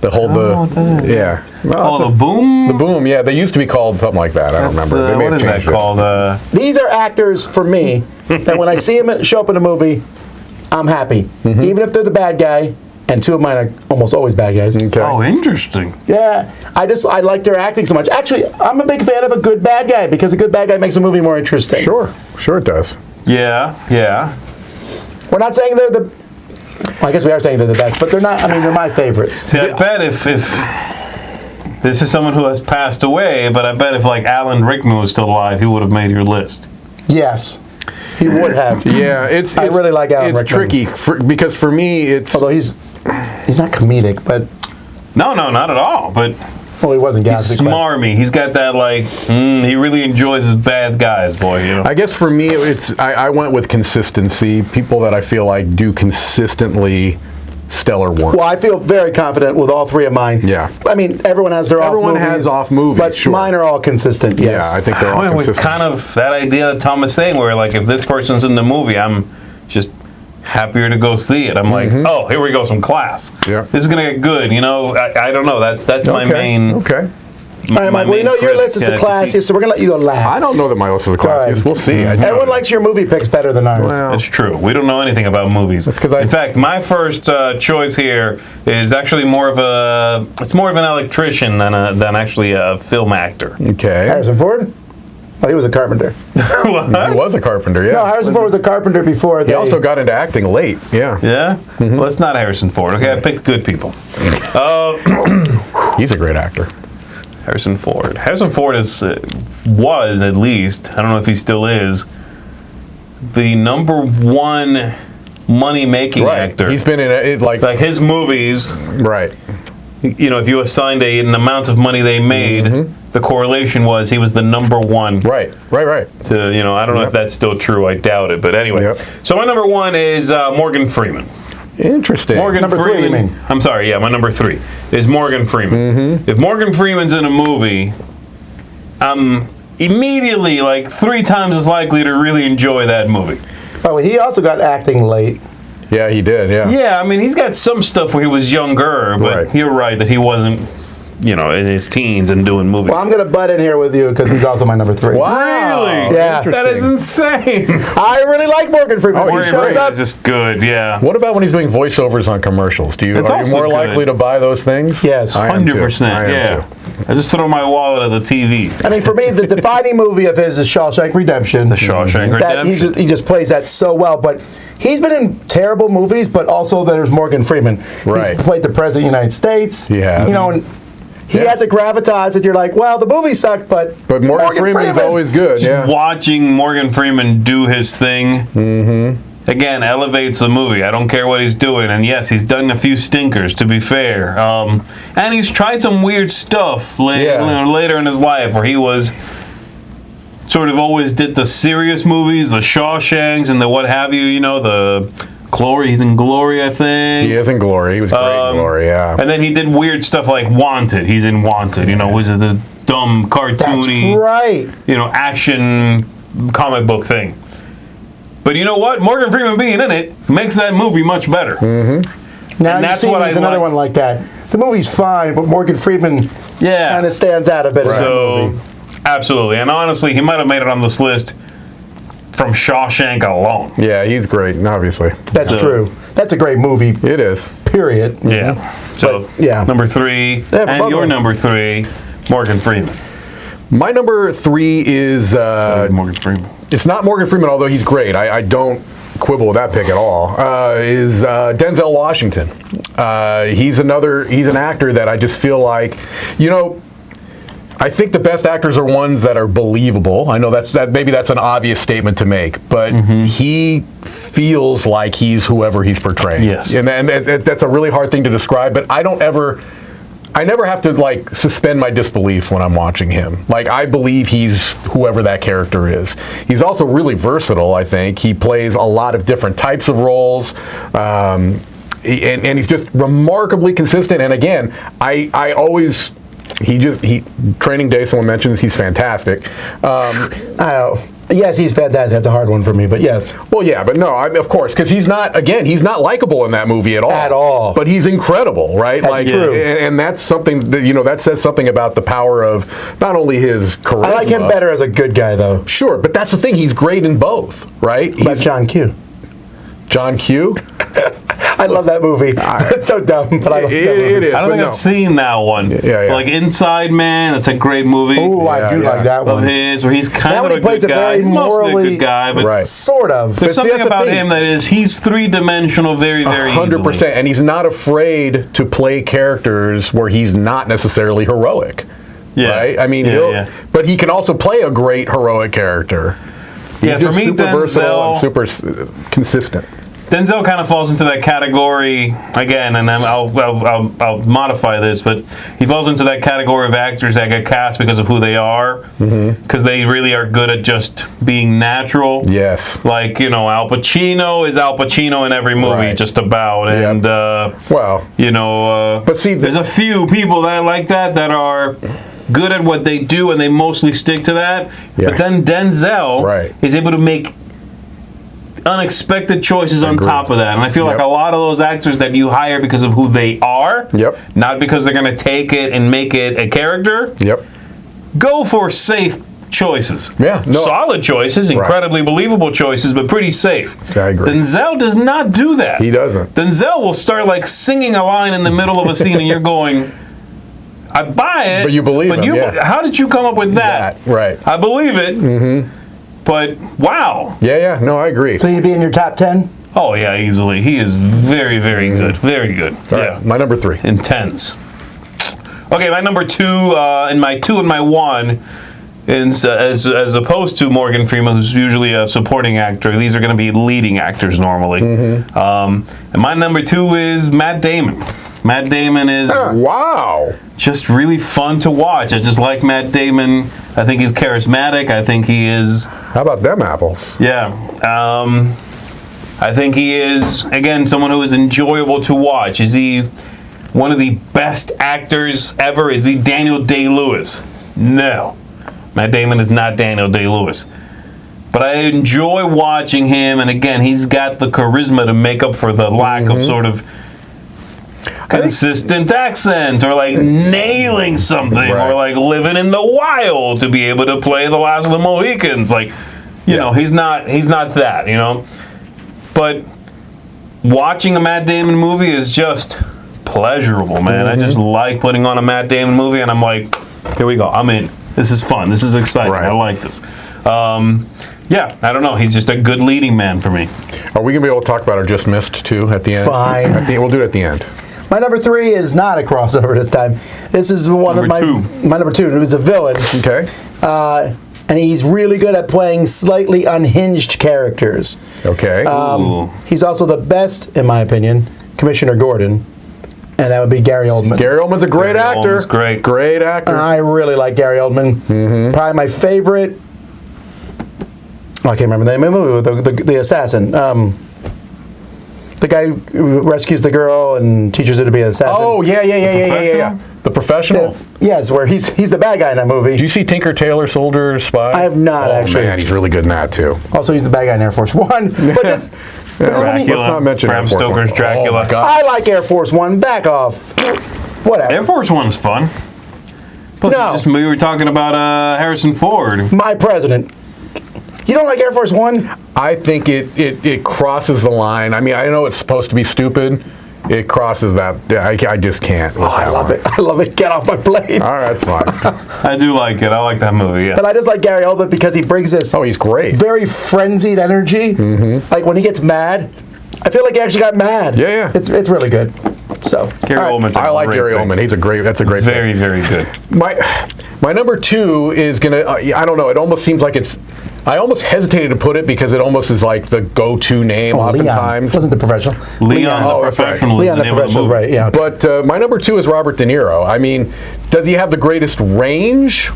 whole yeah. Oh, the boom? The boom. Yeah, they used to be called something like that. I don't remember. They may What have is that changed it. called? These are actors for me that when I see them show up in a movie, I'm happy, even if they're the bad guy. And 2 of mine are almost always bad guys. Okay. Oh, interesting. Yeah, I like their acting so much. Actually, I'm a big fan of a good bad guy because a good bad guy makes a movie more interesting. Sure it does. Yeah, yeah. We're not saying they're the. Well, I guess we are saying they're the best, but they're not. I mean, they're my favorites. See, I bet if this is someone who has passed away, but I bet if like Alan Rickman was still alive, he would have made your list. Yes, he would have. Yeah, I really like Alan It's Rickman. tricky because for me, it's Although he's not comedic, but No, not at all. But well, he wasn't Gatsby. he's smarmy. He's got that like he really enjoys his bad guys, boy. You know. I guess for me, I went with consistency. People that I feel like do consistently stellar work. Well, I feel very confident with all 3 of mine. Yeah. I mean, everyone has their Everyone off movies. has off movies, but sure. mine are all consistent. Yes. Yeah, I think they're all I mean, with consistent. kind of that idea that Tom was saying, where like if this person's in the movie, I'm just happier to go see it. I'm like, oh, here we go, some class. Yeah. This is gonna get good. You know, I don't know. That's my main. Okay. All right, Mike. Well, you know your list is the classiest, so we're gonna let you go last. I don't know that my list is the Go ahead. classiest. We'll see. Everyone likes your movie picks better than ours. Well, It's true. We don't know anything about movies. That's 'cause in fact, my first choice here is actually more of an electrician than actually a film actor. Okay. Harrison Ford? Oh, he was a carpenter. He was a carpenter, yeah. No, Harrison Ford was a carpenter before. He also got into acting late, yeah. Yeah? Well, it's not Harrison Ford. Okay, I picked good people. He's a great actor. Harrison Ford. Harrison Ford was, at least, I don't know if he still is, the #1 money-making actor. He's been in it, like his movies, right. you know, if you assigned an amount of money they made, the correlation was he was the #1. Right. To, you know, I don't know if that's still true. I doubt it. But anyway. Yep. So my #1 is Morgan Freeman. Interesting. Morgan Number Freeman. 3, you mean? I'm sorry, yeah, my #3 is Morgan Freeman. If Morgan Freeman's in a movie, I'm immediately like 3 times as likely to really enjoy that movie. Oh, he also got acting late. Yeah, he did, yeah. Yeah, I mean, he's got some stuff where he was younger, but Right. you're right that he wasn't, you know, in his teens and doing movies. Well, I'm going to butt in here with you because he's also my #3. Wow. Really? Yeah. That is insane. I really like Morgan Freeman. When he Morgan shows Freeman up, is just good, yeah. What about when he's doing voiceovers on commercials? It's Are you also more good. likely to buy those things? Yes. I am too. 100%, I am yeah. too. I just throw my wallet at the TV. I mean, for me, the defining movie of his is Shawshank Redemption. The Shawshank That Redemption. he just plays that so well. But he's been in terrible movies, but also there's Morgan Freeman. Right. He's played the President of the United States. He has. You know, and he had the gravitas, and you're like, well, the movie sucked, but Morgan Freeman's always good, yeah. Watching Morgan Freeman do his thing, again, elevates the movie. I don't care what he's doing. And yes, he's done a few stinkers, to be fair. And he's tried some weird stuff later in his life where he was sort of always did the serious movies, the Shawshanks and the what have you, you know, the Glory. He's in Glory, I think. He is in Glory. He was great in Glory, yeah. And then he did weird stuff like Wanted. He's in Wanted, you know, which is the dumb, cartoony, That's right. you know, action comic book thing. But you know what? Morgan Freeman being in it makes that movie much better. Now And that's you've what seen there's I another like. one like that. The movie's fine, but Morgan Freeman Yeah. kind of stands out a bit in that So, movie. absolutely. And honestly, he might have made it on this list from Shawshank alone. Yeah, he's great, obviously. That's So- true. That's a great movie, It is. period. Yeah. So, But, yeah. number 3, They have and above your us. number 3, Morgan Freeman. My number 3 is, Morgan Freeman. it's not Morgan Freeman, although he's great. I don't quibble with that pick at all. Is Denzel Washington. He's an actor that I just feel like, I think the best actors are ones that are believable. I know maybe that's an obvious statement to make, but he feels like he's whoever he's portraying. Yes. And that's a really hard thing to describe, but I never have to like suspend my disbelief when I'm watching him. Like I believe he's whoever that character is. He's also really versatile, I think. He plays a lot of different types of roles. And he's just remarkably consistent. And again, I always Training Day, someone mentions, he's fantastic. Yes, he's fantastic. That's a hard one for me, but yes. Well, yeah, but no, of course, because he's not likable in that movie at all. At all. But he's incredible, right? That's true. And that's something that says something about the power of not only his charisma. I like him better as a good guy, though. Sure, but that's the thing. He's great in both, right? But John Q. John Q. I love that movie. It's so dumb, but I love that movie. It is. I don't but think no. I've seen that one. Yeah. Like Inside Man, that's a great movie. Ooh, I do Yeah. like that Of one. his, where he's kind That of one a he plays good a guy. very He's mostly a morally- good guy, but Right. Sort of. there's But see, something that's the about thing. him that is he's three-dimensional very, very 100%, easily. and he's not afraid to play characters where he's not necessarily heroic. Yeah. Right? I mean, Yeah. but he can also play a great heroic character. He's Yeah, for just me, super versatile and Denzel- super consistent. Denzel kind of falls into that category again, and I'll modify this, but he falls into that category of actors that get cast because of who they are, because they really are good at just being natural. Yes. Like Al Pacino is Al Pacino in every movie, Right. just about, Yep. and Well, but see, there's a few people that like that are good at what they do, and they mostly stick to that. Yeah. But then Denzel Right. is able to make unexpected choices on Agreed. top of that, and I feel like Yep. a lot of those actors that you hire because of who they are, Yep. not because they're going to take it and make it a character, Yep. go for safe choices. Yeah, no. Solid choices, incredibly believable choices, but pretty safe. I agree. Denzel does not do that. He doesn't. Denzel will start like singing a line in the middle of a scene, and you're going, I buy it. But you believe him, yeah. How did you come up with that? Right. I believe it. But wow. Yeah. No, I agree. So you'd be in your top 10? Oh yeah, easily. He is very, very good. Very good. All yeah. right, my number 3. Intense. Okay, my number 2, and my 2 and my 1, is, as opposed to Morgan Freeman, who's usually a supporting actor, these are going to be leading actors normally. And my number 2 is Matt Damon. Matt Damon is Wow. just really fun to watch. I just like Matt Damon. I think he's charismatic. I think he is... How about them apples? Yeah. I think he is, again, someone who is enjoyable to watch. Is he one of the best actors ever? Is he Daniel Day-Lewis? No. Matt Damon is not Daniel Day-Lewis. But I enjoy watching him, and again, he's got the charisma to make up for the lack of sort of consistent accent, or like nailing something, Right. or like living in the wild to be able to play the Last of the Mohicans. Like, you know, he's not that, But watching a Matt Damon movie is just pleasurable, man. I just like putting on a Matt Damon movie, and I'm like, here we go. I'm in. This is fun. This is exciting. Right. I like this. Yeah, I don't know. He's just a good leading man for me. Are we going to be able to talk about our just missed too at the end? Fine. We'll do it at the end. My number 3 is not a crossover this time. This is one Number of two. my number 2. It was a villain. Okay. And he's really good at playing slightly unhinged characters. Okay. Ooh. He's also the best, in my opinion, Commissioner Gordon, and that would be Gary Oldman. Gary Oldman's a great Gary actor. Oldman's great. Great actor. I really like Gary Oldman. Probably my favorite. Oh, I can't remember the name of the movie. The assassin. The guy who rescues the girl and teaches her to be an assassin. Oh, yeah. The The Professional? Yes, where he's the bad guy in that movie. Do you see Tinker Tailor Soldier Spy? I have not, actually. Oh man, he's really good in that too. Also, he's the bad guy in Air Force One. But this, Dracula. Let's not mention Bram Air Force Stoker's One. Dracula. Oh, my God. I like Air Force One. Back off. Whatever. Air Force One's fun. Plus, No. we were talking about Harrison Ford. My president. You don't like Air Force One? I think it crosses the line. I mean, I know it's supposed to be stupid. It crosses that. I just can't. Oh, I love it. I love it. Get off my plane. All right, that's fine. I do like it. I like that movie. Yeah. But I just like Gary Oldman because he brings this Oh, he's great. very frenzied energy. Like when he gets mad, I feel like he actually got mad. Yeah. It's really good. So Gary all right. Oldman's a I like great Gary thing. Oldman. That's a great Very, pick. very good. My number 2 is gonna. I don't know. It almost seems like it's. I almost hesitated to put it because it almost is like the go-to name oftentimes. Leon wasn't the professional. Leon Oh, the that's right. Professional is Leon the the name of the professional, movie. right? Yeah. But my number 2 is Robert De Niro. I mean, does he have the greatest range?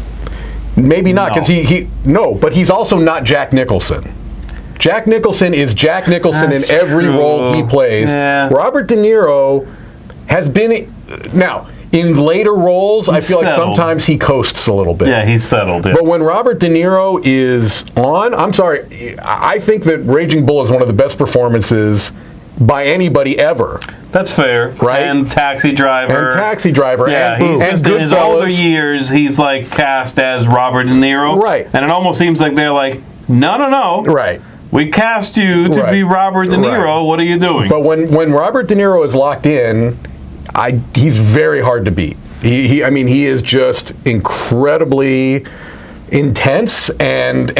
Maybe not, because but he's also not Jack Nicholson. Jack Nicholson is Jack Nicholson That's in every true. role he plays. Yeah. Robert De Niro has been now in later roles. I feel like settled. sometimes he coasts a little bit. Yeah, he's settled. Yeah. But when Robert De Niro is on, I'm sorry, I think that Raging Bull is one of the best performances by anybody ever. That's fair. Right? And Taxi Driver. And Taxi Driver. Yeah, and, he's and just in his Goodfellas. older years, he's like cast as Robert De Niro. Right. And it almost seems like they're like, no. Right. We cast you to Right. be Robert De Niro. Right. What are you doing? But when Robert De Niro is locked in, he's very hard to beat. I mean, he is just incredibly intense and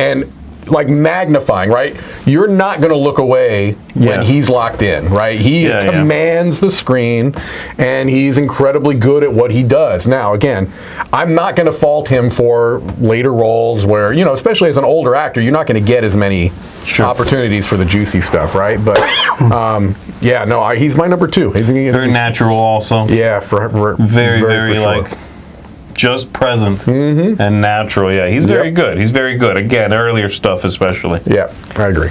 like magnifying, right? You're not going to look away when Yeah. he's locked in, right? He Yeah, commands the screen, and he's incredibly good at what he does. Now, again, I'm not going to fault him for later roles where, especially as an older actor, you're not going to get as many opportunities for the juicy stuff, right? But he's my number 2. Very natural also. Yeah, for Very, for very sure. like just present and natural. Yeah, he's very good. He's very good. Again, earlier stuff especially. Yeah, I agree.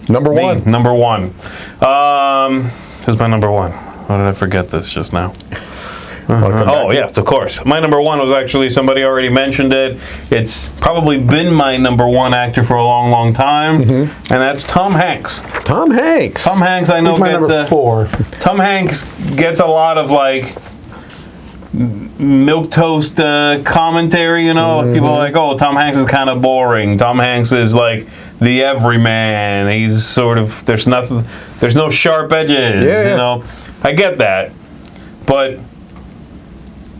Number Me, 1. number 1. Who's my number 1? How did I forget this just now? Oh, yes, of course. My number 1 was actually, somebody already mentioned it. It's probably been my number 1 actor for a long, long time, and that's Tom Hanks. Tom Hanks. Tom Hanks, I know, He's my gets number 4. Tom Hanks gets a lot of like milquetoast commentary. People are like, "Oh, Tom Hanks is kind of boring." Tom Hanks is like the everyman. He's sort of there's no sharp edges. Yeah. I get that, but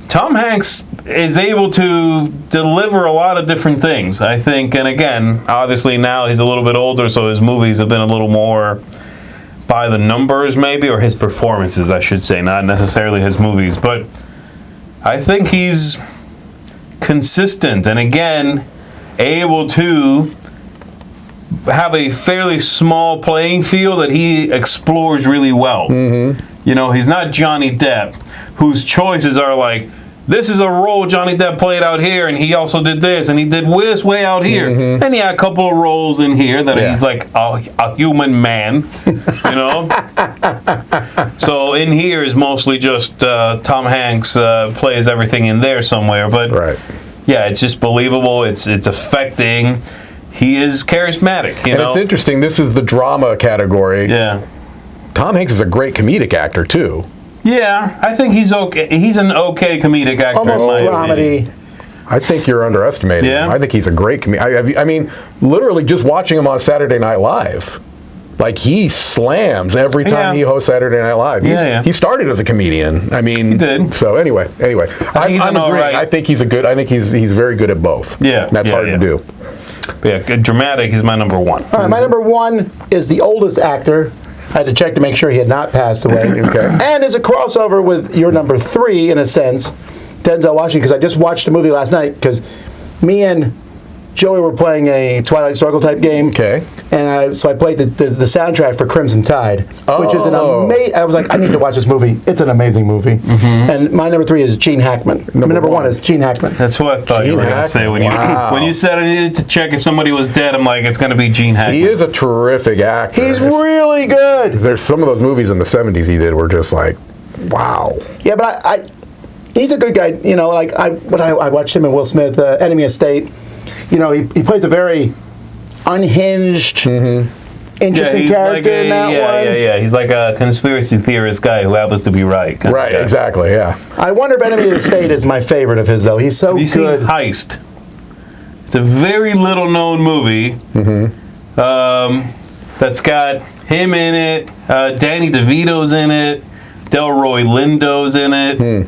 Tom Hanks is able to deliver a lot of different things, I think. And again, obviously now he's a little bit older, so his movies have been a little more by the numbers, maybe, or his performances, I should say, not necessarily his movies. But I think he's consistent and, again, able to have a fairly small playing field that he explores really well. He's not Johnny Depp, whose choices are like, this is a role Johnny Depp played out here, and he also did this, and he did this way out here. And he had a couple of roles in here that he's like a human man, So in here is mostly just Tom Hanks plays everything in there somewhere. But yeah, it's just believable. It's affecting. He is charismatic, And it's interesting, this is the drama category. Yeah. Tom Hanks is a great comedic actor, too. Yeah, I think he's okay. He's an okay comedic actor. Almost in my opinion. dramedy. I think you're underestimating him. Yeah? I think he's a great comedian. I mean, literally just watching him on Saturday Night Live, like he slams every time he hosts Saturday Night Live. He started as a comedian. I mean, He did. So anyway, he's I'm an all agreeing. right- I think he's he's very good at both. Yeah, that's hard to do. But yeah, dramatic is my number 1. All right, my number 1 is the oldest actor. I had to check to make sure he had not passed away. And is a crossover with your number 3, in a sense, Denzel Washington, because I just watched a movie last night, because me and Joey were playing a Twilight Struggle type game. Okay. And so I played the soundtrack for Crimson Tide, which is an amazing. I was like, I need to watch this movie. It's an amazing movie. And my number 3 is Gene Hackman. Number 1 is Gene Hackman. That's what I thought you were going to say when you said I needed to check if somebody was dead. I'm like, it's going to be Gene Hackman. He is a terrific actor. He's really good. There's some of those movies in the 70s he did were just like, wow. Yeah, but He's a good guy. You know, like I watched him in Will Smith, Enemy of State. You know, he plays a very unhinged, interesting he's character like in that one. Yeah. He's like a conspiracy theorist guy who happens to be right. Right, exactly, yeah. I wonder if Enemy of the State is my favorite of his, though. He's so You see good. Heist. It's a very little known movie that's got him in it, Danny DeVito's in it, Delroy Lindo's in it.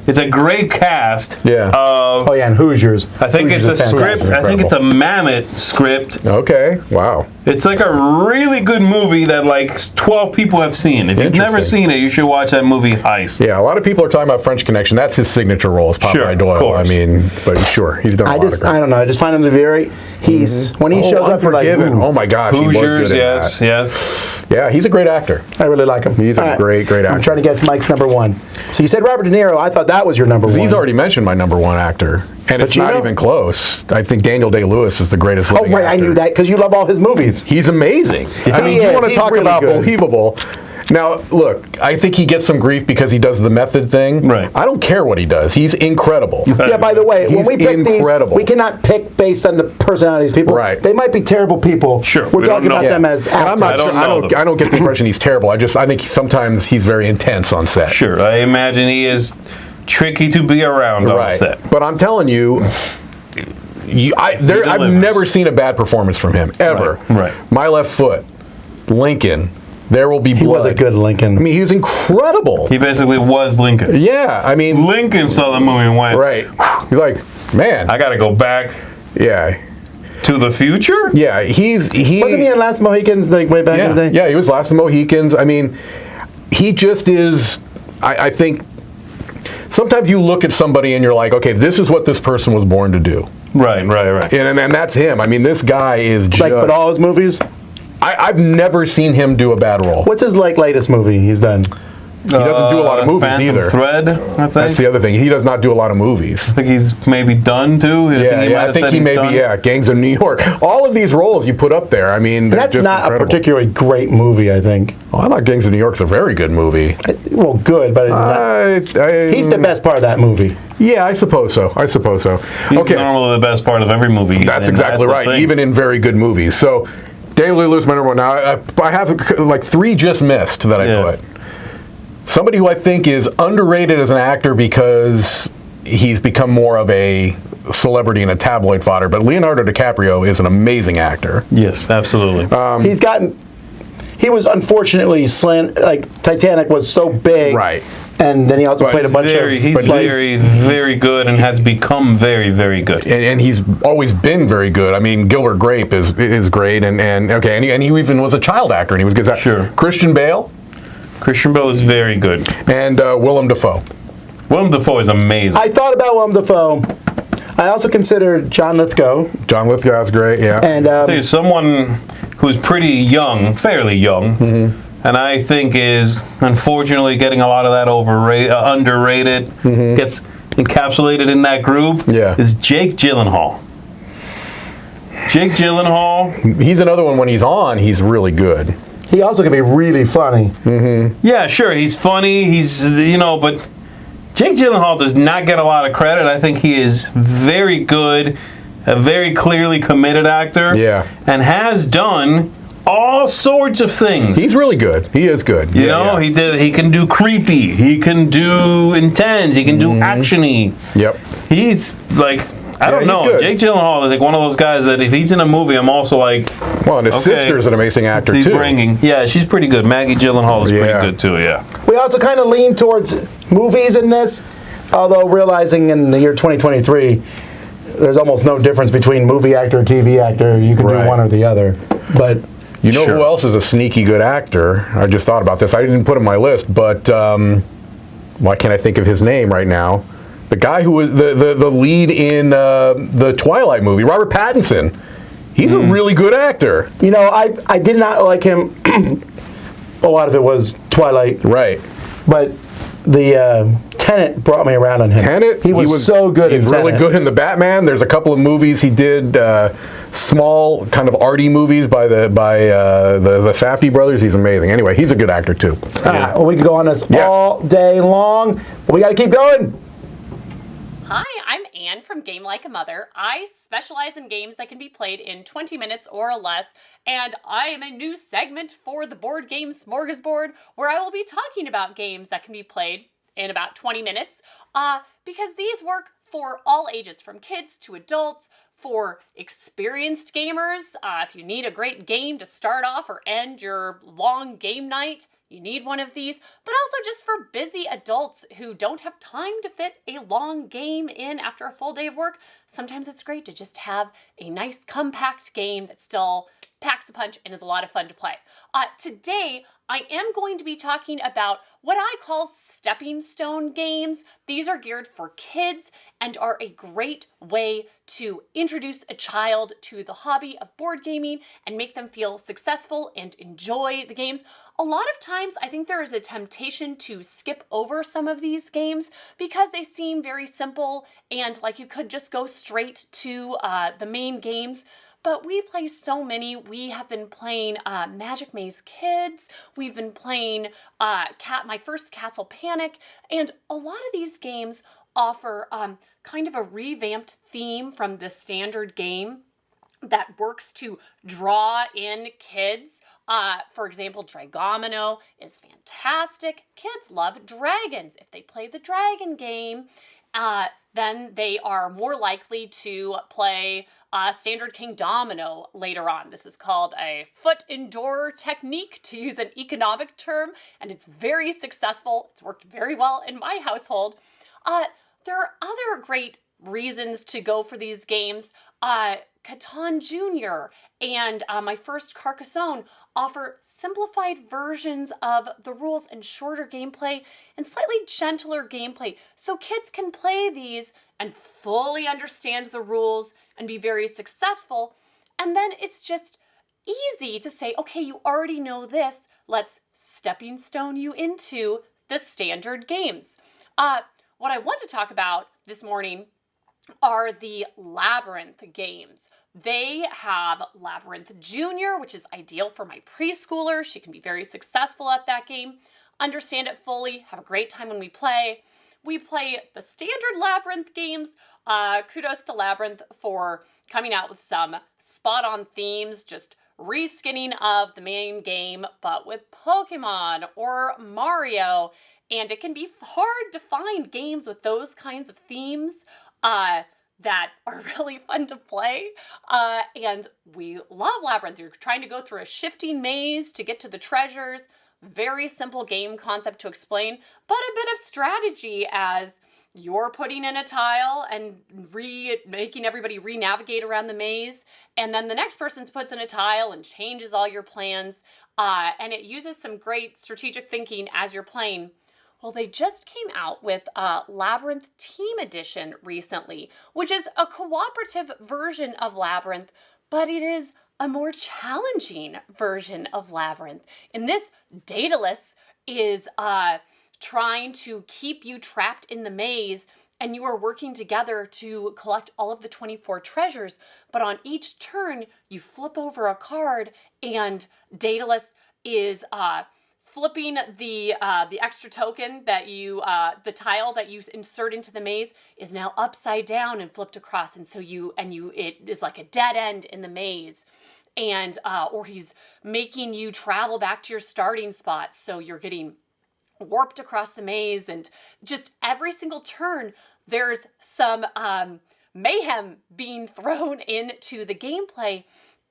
It's a great cast. Yeah. Oh yeah, and Hoosiers. I think Hoosiers it's a is script. fantastic. I think it's a Mammoth script. Okay, wow. It's like a really good movie that like 12 people have seen. If you've never Interesting. seen it, you should watch that movie Heist. Yeah, a lot of people are talking about French Connection. That's his signature role as Popeye Sure, Doyle. of course. I mean, but sure, he's done a lot of great. I don't know. I just find him to be very. When he shows up, you're like, Unforgiven. ooh, Oh my gosh, he was Hoosiers, good in yes, that. yes. Yeah, he's a great actor. I really like him. He's a All right. great actor. I'm trying to guess Mike's number one. So you said Robert De Niro. I thought that was your number one. He's already mentioned my number one actor, and it's you not know- even close. I think Daniel Day-Lewis is the greatest Oh living wait, I actor. knew that because you love all his movies. He's amazing. I mean, He you is. want to He's talk really about good. believable. Now, look, I think he gets some grief because he does the method thing. Right. I don't care what he does. He's incredible. Yeah. By the way, when He's we pick incredible. these, we cannot pick based on the personalities of people. Right. They might be terrible people. Sure, We're we don't talking know. about them as And I'm actors. not. I don't get the impression he's terrible. I think sometimes he's very intense on set. Sure, I imagine he is tricky to be around on Right. set. But I'm telling you, I've delivers. never seen a bad performance from him ever. Right. My Left Foot, Lincoln, There Will Be Blood. He was a good Lincoln. I mean, he was incredible. He basically was Lincoln. Yeah, I mean, Lincoln saw the movie and went, right. He's like, man. I got to go back Yeah. to the future? Yeah, he Wasn't he in Last Mohicans like way back in the day? Yeah, he was Last of the Mohicans. I mean, he just is, I think, sometimes you look at somebody and you're like, okay, this is what this person was born to do. Right. And that's him. I mean, this guy is just... Like, but all his movies. I've never seen him do a bad role. What's his latest movie he's done? He doesn't do a lot of movies Phantom either. Thread, I think. That's the other thing. He does not do a lot of movies. I think he's maybe done too. I think he may be, Gangs of New York. All of these roles you put up there, I mean, they're That's just not incredible. a particularly great movie, I think. Well, I thought Gangs of New York's a very good movie. Well, good, but he's the best part of that movie. Yeah, I suppose so. He's Okay, normally the best part of every movie. he's that's in. exactly the right, thing. even in very good movies. So, Daniel Day-Lewis, my number one. Now, I have like 3 just missed that I put. Somebody who I think is underrated as an actor because he's become more of a celebrity and a tabloid fodder, but Leonardo DiCaprio is an amazing actor. Yes, absolutely. He was unfortunately like Titanic was so big. Right. And then he also played a bunch of... He's very, very good and has become very, very good. And he's always been very good. I mean, Gilbert Grape is great, and he even was a child actor, and he was good. Sure. Christian Bale is very good. and Willem Dafoe. Willem Dafoe is amazing. I thought about Willem Dafoe. I also considered John Lithgow. John Lithgow's great, yeah. And So someone who's pretty young, fairly young, and I think is unfortunately getting a lot of that underrated, gets encapsulated in that group, is Jake Gyllenhaal. Jake Gyllenhaal. He's another one, when he's on, he's really good. he also can be really funny. Yeah, sure, he's funny, but Jake Gyllenhaal does not get a lot of credit. I think he is very good, a very clearly committed actor, and has done all sorts of things. He's really good. He is good. He can do creepy, he can do intense, he can do actiony. Yep. He's like, I don't he's know. good. Jake Gyllenhaal is like one of those guys that if he's in a movie, I'm also like, Well, and his sister's an amazing actor, what's he too. bringing? Yeah, she's pretty good. Maggie Gyllenhaal is pretty good too. Yeah. We also kind of lean towards movies in this, although realizing in the year 2023, there's almost no difference between movie actor and TV actor. You can do one or the other. But you know who else is a sneaky good actor? I just thought about this. I didn't put him on my list, but why can't I think of his name right now? The guy who was the lead in the Twilight movie, Robert Pattinson. He's a really good actor. You know, I did not like him. A lot of it was Twilight. Right. But the Tenet brought me around on him. Tenet? He was so good in He's Tenet. really good in the Batman. There's a couple of movies he did, small kind of arty movies by the Safdie brothers. He's amazing. Anyway, he's a good actor too. Well, we could go on this all day long, but we got to keep going. Hi, I'm Anne from Game Like a Mother. I specialize in games that can be played in 20 minutes or less, and I am a new segment for the board game Smorgasbord where I will be talking about games that can be played in about 20 minutes because these work for all ages, from kids to adults, for experienced gamers. If you need a great game to start off or end your long game night, you need one of these, but also just for busy adults who don't have time to fit a long game in after a full day of work. Sometimes it's great to just have a nice compact game that still packs a punch and is a lot of fun to play. Today, I am going to be talking about what I call stepping stone games. These are geared for kids and are a great way to introduce a child to the hobby of board gaming and make them feel successful and enjoy the games. A lot of times, I think there is a temptation to skip over some of these games because they seem very simple and like you could just go straight to the main games. But we play so many. We have been playing Magic Maze Kids. We've been playing my first Castle Panic. And a lot of these games offer kind of a revamped theme from the standard game that works to draw in kids. For example, Dragomino is fantastic. Kids love dragons. If they play the dragon game, then they are more likely to play standard King Domino later on. This is called a foot in door technique, to use an economic term, and it's very successful. It's worked very well in my household. There are other great reasons to go for these games. Catan Jr. and my first Carcassonne offer simplified versions of the rules and shorter gameplay and slightly gentler gameplay, so kids can play these and fully understand the rules and be very successful. And then it's just easy to say, okay, you already know this, let's stepping stone you into the standard games. What I want to talk about this morning are the Labyrinth games. They have Labyrinth Junior, which is ideal for my preschooler. She can be very successful at that game, understand it fully, have a great time when we play. We play the standard Labyrinth games. Kudos to Labyrinth for coming out with some spot-on themes, just reskinning of the main game, but with Pokemon or Mario. And it can be hard to find games with those kinds of themes that are really fun to play. And we love Labyrinth. You're trying to go through a shifting maze to get to the treasures. Very simple game concept to explain, but a bit of strategy as you're putting in a tile and making everybody re-navigate around the maze. And then the next person puts in a tile and changes all your plans. And it uses some great strategic thinking as you're playing. Well, they just came out with Labyrinth Team Edition recently, which is a cooperative version of Labyrinth, but it is a more challenging version of Labyrinth. In this, Daedalus is trying to keep you trapped in the maze, and you are working together to collect all of the 24 treasures. But on each turn, you flip over a card, and Daedalus is flipping the extra token that you, the tile that you insert into the maze is now upside down and flipped across. And so it is like a dead end in the maze. And, or he's making you travel back to your starting spot. So you're getting warped across the maze, and just every single turn, there's some, mayhem being thrown into the gameplay.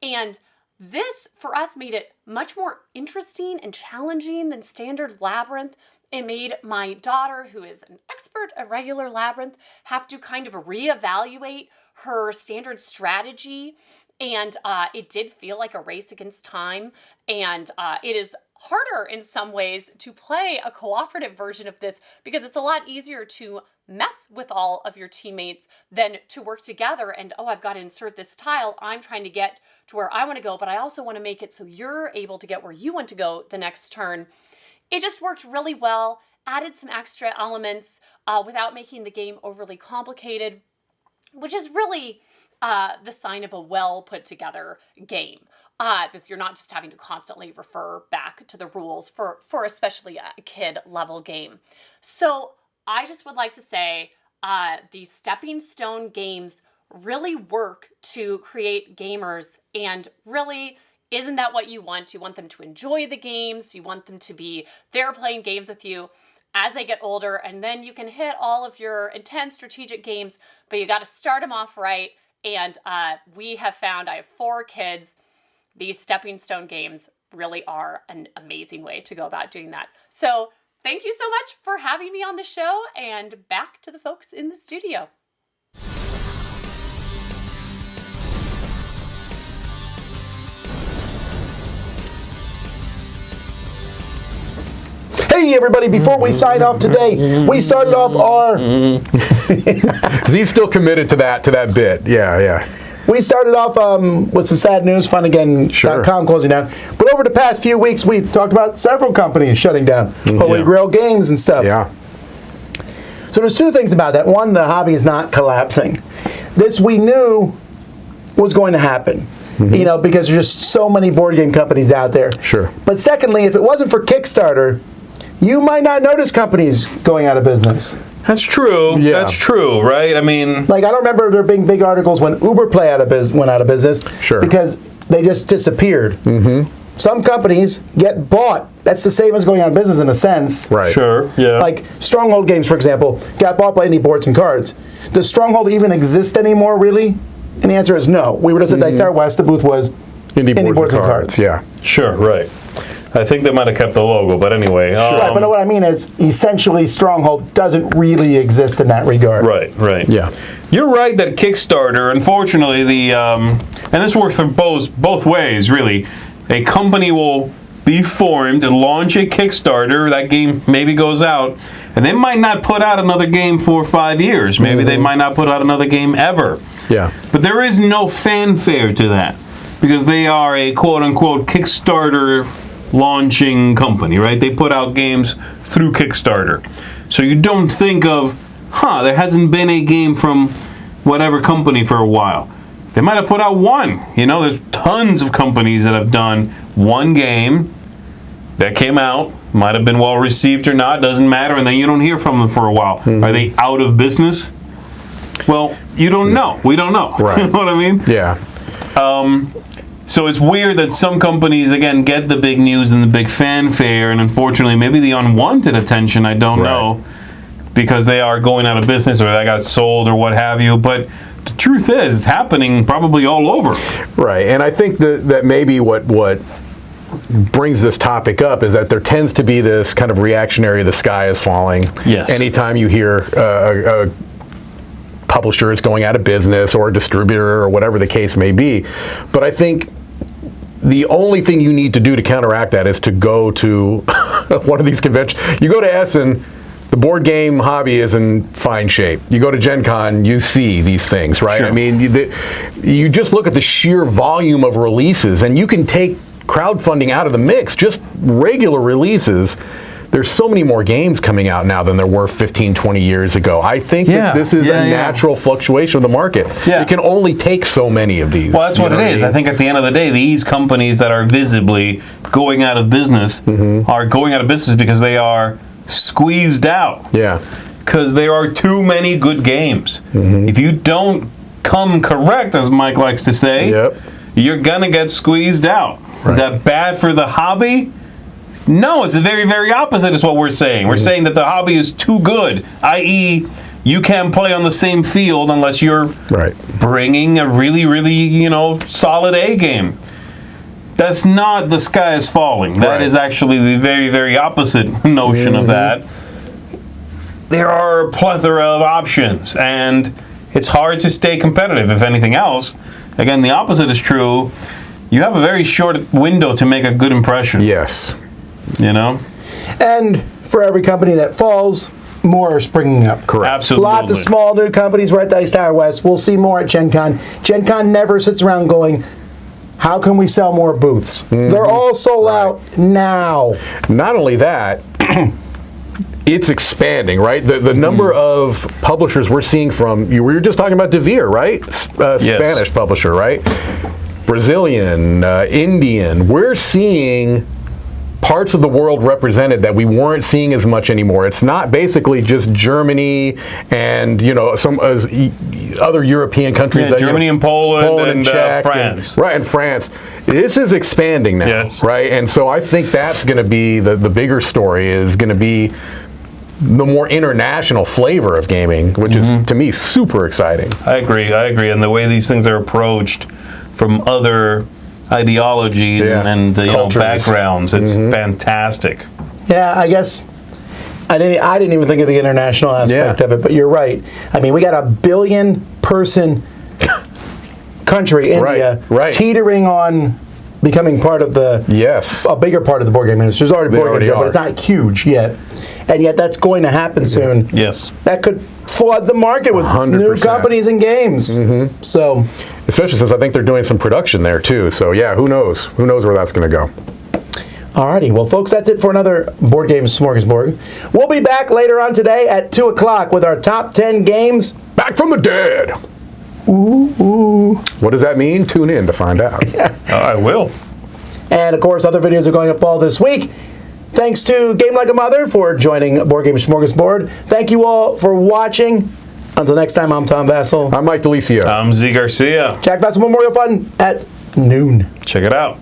And this, for us, made it much more interesting and challenging than standard Labyrinth. It made my daughter, who is an expert at regular Labyrinth, have to kind of reevaluate her standard strategy. And it did feel like a race against time. And it is harder in some ways to play a cooperative version of this because it's a lot easier to mess with all of your teammates than to work together and, oh, I've got to insert this tile. I'm trying to get to where I want to go, but I also want to make it so you're able to get where you want to go the next turn. It just worked really well, added some extra elements without making the game overly complicated, which is really the sign of a well put together game. If you're not just having to constantly refer back to the rules for especially a kid level game. So I just would like to say these stepping stone games really work to create gamers, and really, isn't that what you want? You want them to enjoy the games, you want them to be there playing games with you as they get older, and then you can hit all of your intense strategic games, but you got to start them off right. And we have found, I have 4 kids, these stepping stone games really are an amazing way to go about doing that. So thank you so much for having me on the show, and back to the folks in the studio. Hey everybody, before we sign off today, we started off our... He's still committed to that bit. Yeah. We started off with some sad news, Funagain.com closing down. But over the past few weeks, we've talked about several companies shutting down. Holy Grail Games and stuff. Yeah. So there's 2 things about that. One, the hobby is not collapsing. This we knew was going to happen. You know, because there's just so many board game companies out there. Sure. But secondly, if it wasn't for Kickstarter, you might not notice companies going out of business. That's true. Yeah. That's true, right? I mean, Like, I don't remember there being big articles when Uber Play went out of business. Sure. Because they just disappeared. Some companies get bought. That's the same as going out of business in a sense. Right. sure, yeah. Like Stronghold Games, for example, got bought by Indie Boards and Cards. Does Stronghold even exist anymore, really? And the answer is no. We were just at Dice Tower West. The booth was Indie Boards and Cards. Yeah. Sure, right. I think they might have kept the logo, but anyway. Right, but what I mean is, essentially, Stronghold doesn't really exist in that regard. Right. Yeah. You're right that Kickstarter, unfortunately, and this works for both ways, really. A company will be formed and launch a Kickstarter. That game maybe goes out, and they might not put out another game for 5 years. Maybe they might not put out another game ever. Yeah. But there is no fanfare to that, because they are a quote-unquote Kickstarter launching company, right? They put out games through Kickstarter. So you don't think of, there hasn't been a game from whatever company for a while. They might have put out one. You know, there's tons of companies that have done one game that came out, might have been well received or not, doesn't matter, and then you don't hear from them for a while. Are they out of business? Well, you don't know. We don't know. Right. You know what I mean? Yeah. So it's weird that some companies, again, get the big news and the big fanfare, and unfortunately, maybe the unwanted attention, I don't know, because they are going out of business or they got sold or what have you. But the truth is, it's happening probably all over. Right. And I think that maybe what brings this topic up is that there tends to be this kind of reactionary, the sky is falling. Yes. Anytime you hear a publisher is going out of business or a distributor or whatever the case may be. But I think the only thing you need to do to counteract that is to go to one of these conventions. You go to Essen, the board game hobby is in fine shape. You go to Gen Con, you see these things, right? Sure. I mean, you just look at the sheer volume of releases, and you can take crowdfunding out of the mix, just regular releases. There's so many more games coming out now than there were 15, 20 years ago. I think that this is a natural fluctuation of the market. Yeah. It can only take so many of these. Well, that's what it is. I think at the end of the day, these companies that are visibly going out of business are going out of business because they are squeezed out. Yeah. Because there are too many good games. If you don't come correct, as Mike likes to say, you're going to get squeezed out. Is that bad for the hobby? No, it's the very, very opposite is what we're saying. We're saying that the hobby is too good, i.e., you can't play on the same field unless you're bringing a really, really, solid A game. That's not the sky is falling. That is actually the very, very opposite notion of that. There are a plethora of options, and it's hard to stay competitive, if anything else. Again, the opposite is true. You have a very short window to make a good impression. Yes. And for every company that falls, more are springing up. Correct. Absolutely. Lots of small new companies. We're at Dice Tower West. We'll see more at Gen Con. Gen Con never sits around going, how can we sell more booths? They're all sold out now. Not only that, it's expanding, right? The number of publishers we're seeing from, we were just talking about Devere, right? Spanish publisher, right? Brazilian, Indian. We're seeing parts of the world represented that we weren't seeing as much anymore. It's not basically just Germany and some other European countries. Yeah, Germany and Poland and Czech France. And France. This is expanding now, Yes. right? And so I think that's going to be the bigger story. Is going to be the more international flavor of gaming, which is to me super exciting. I agree, and the way these things are approached from other ideologies and backgrounds, it's fantastic. Yeah, I guess I didn't even think of the international aspect of it, but you're right. I mean, we got a 1 billion person country, India, teetering on becoming part of a bigger part of the board game industry. There's already board games there, but it's not huge yet. And yet that's going to happen soon. Yes. That could flood the market with 100%. New companies and games. So, especially since I think they're doing some production there too. So yeah, who knows? Who knows where that's going to go? Alrighty, well folks, that's it for another Board Game Smorgasbord. We'll be back later on today at 2 o'clock with our top 10 games. Back from the dead! Ooh. What does that mean? Tune in to find out. I will. And of course, other videos are going up all this week. Thanks to Game Like a Mother for joining Board Game Smorgasbord. Thank you all for watching. Until next time, I'm Tom Vassell. I'm Mike DeLisio. I'm Z Garcia. Jack Vassell Memorial Fund at noon. Check it out.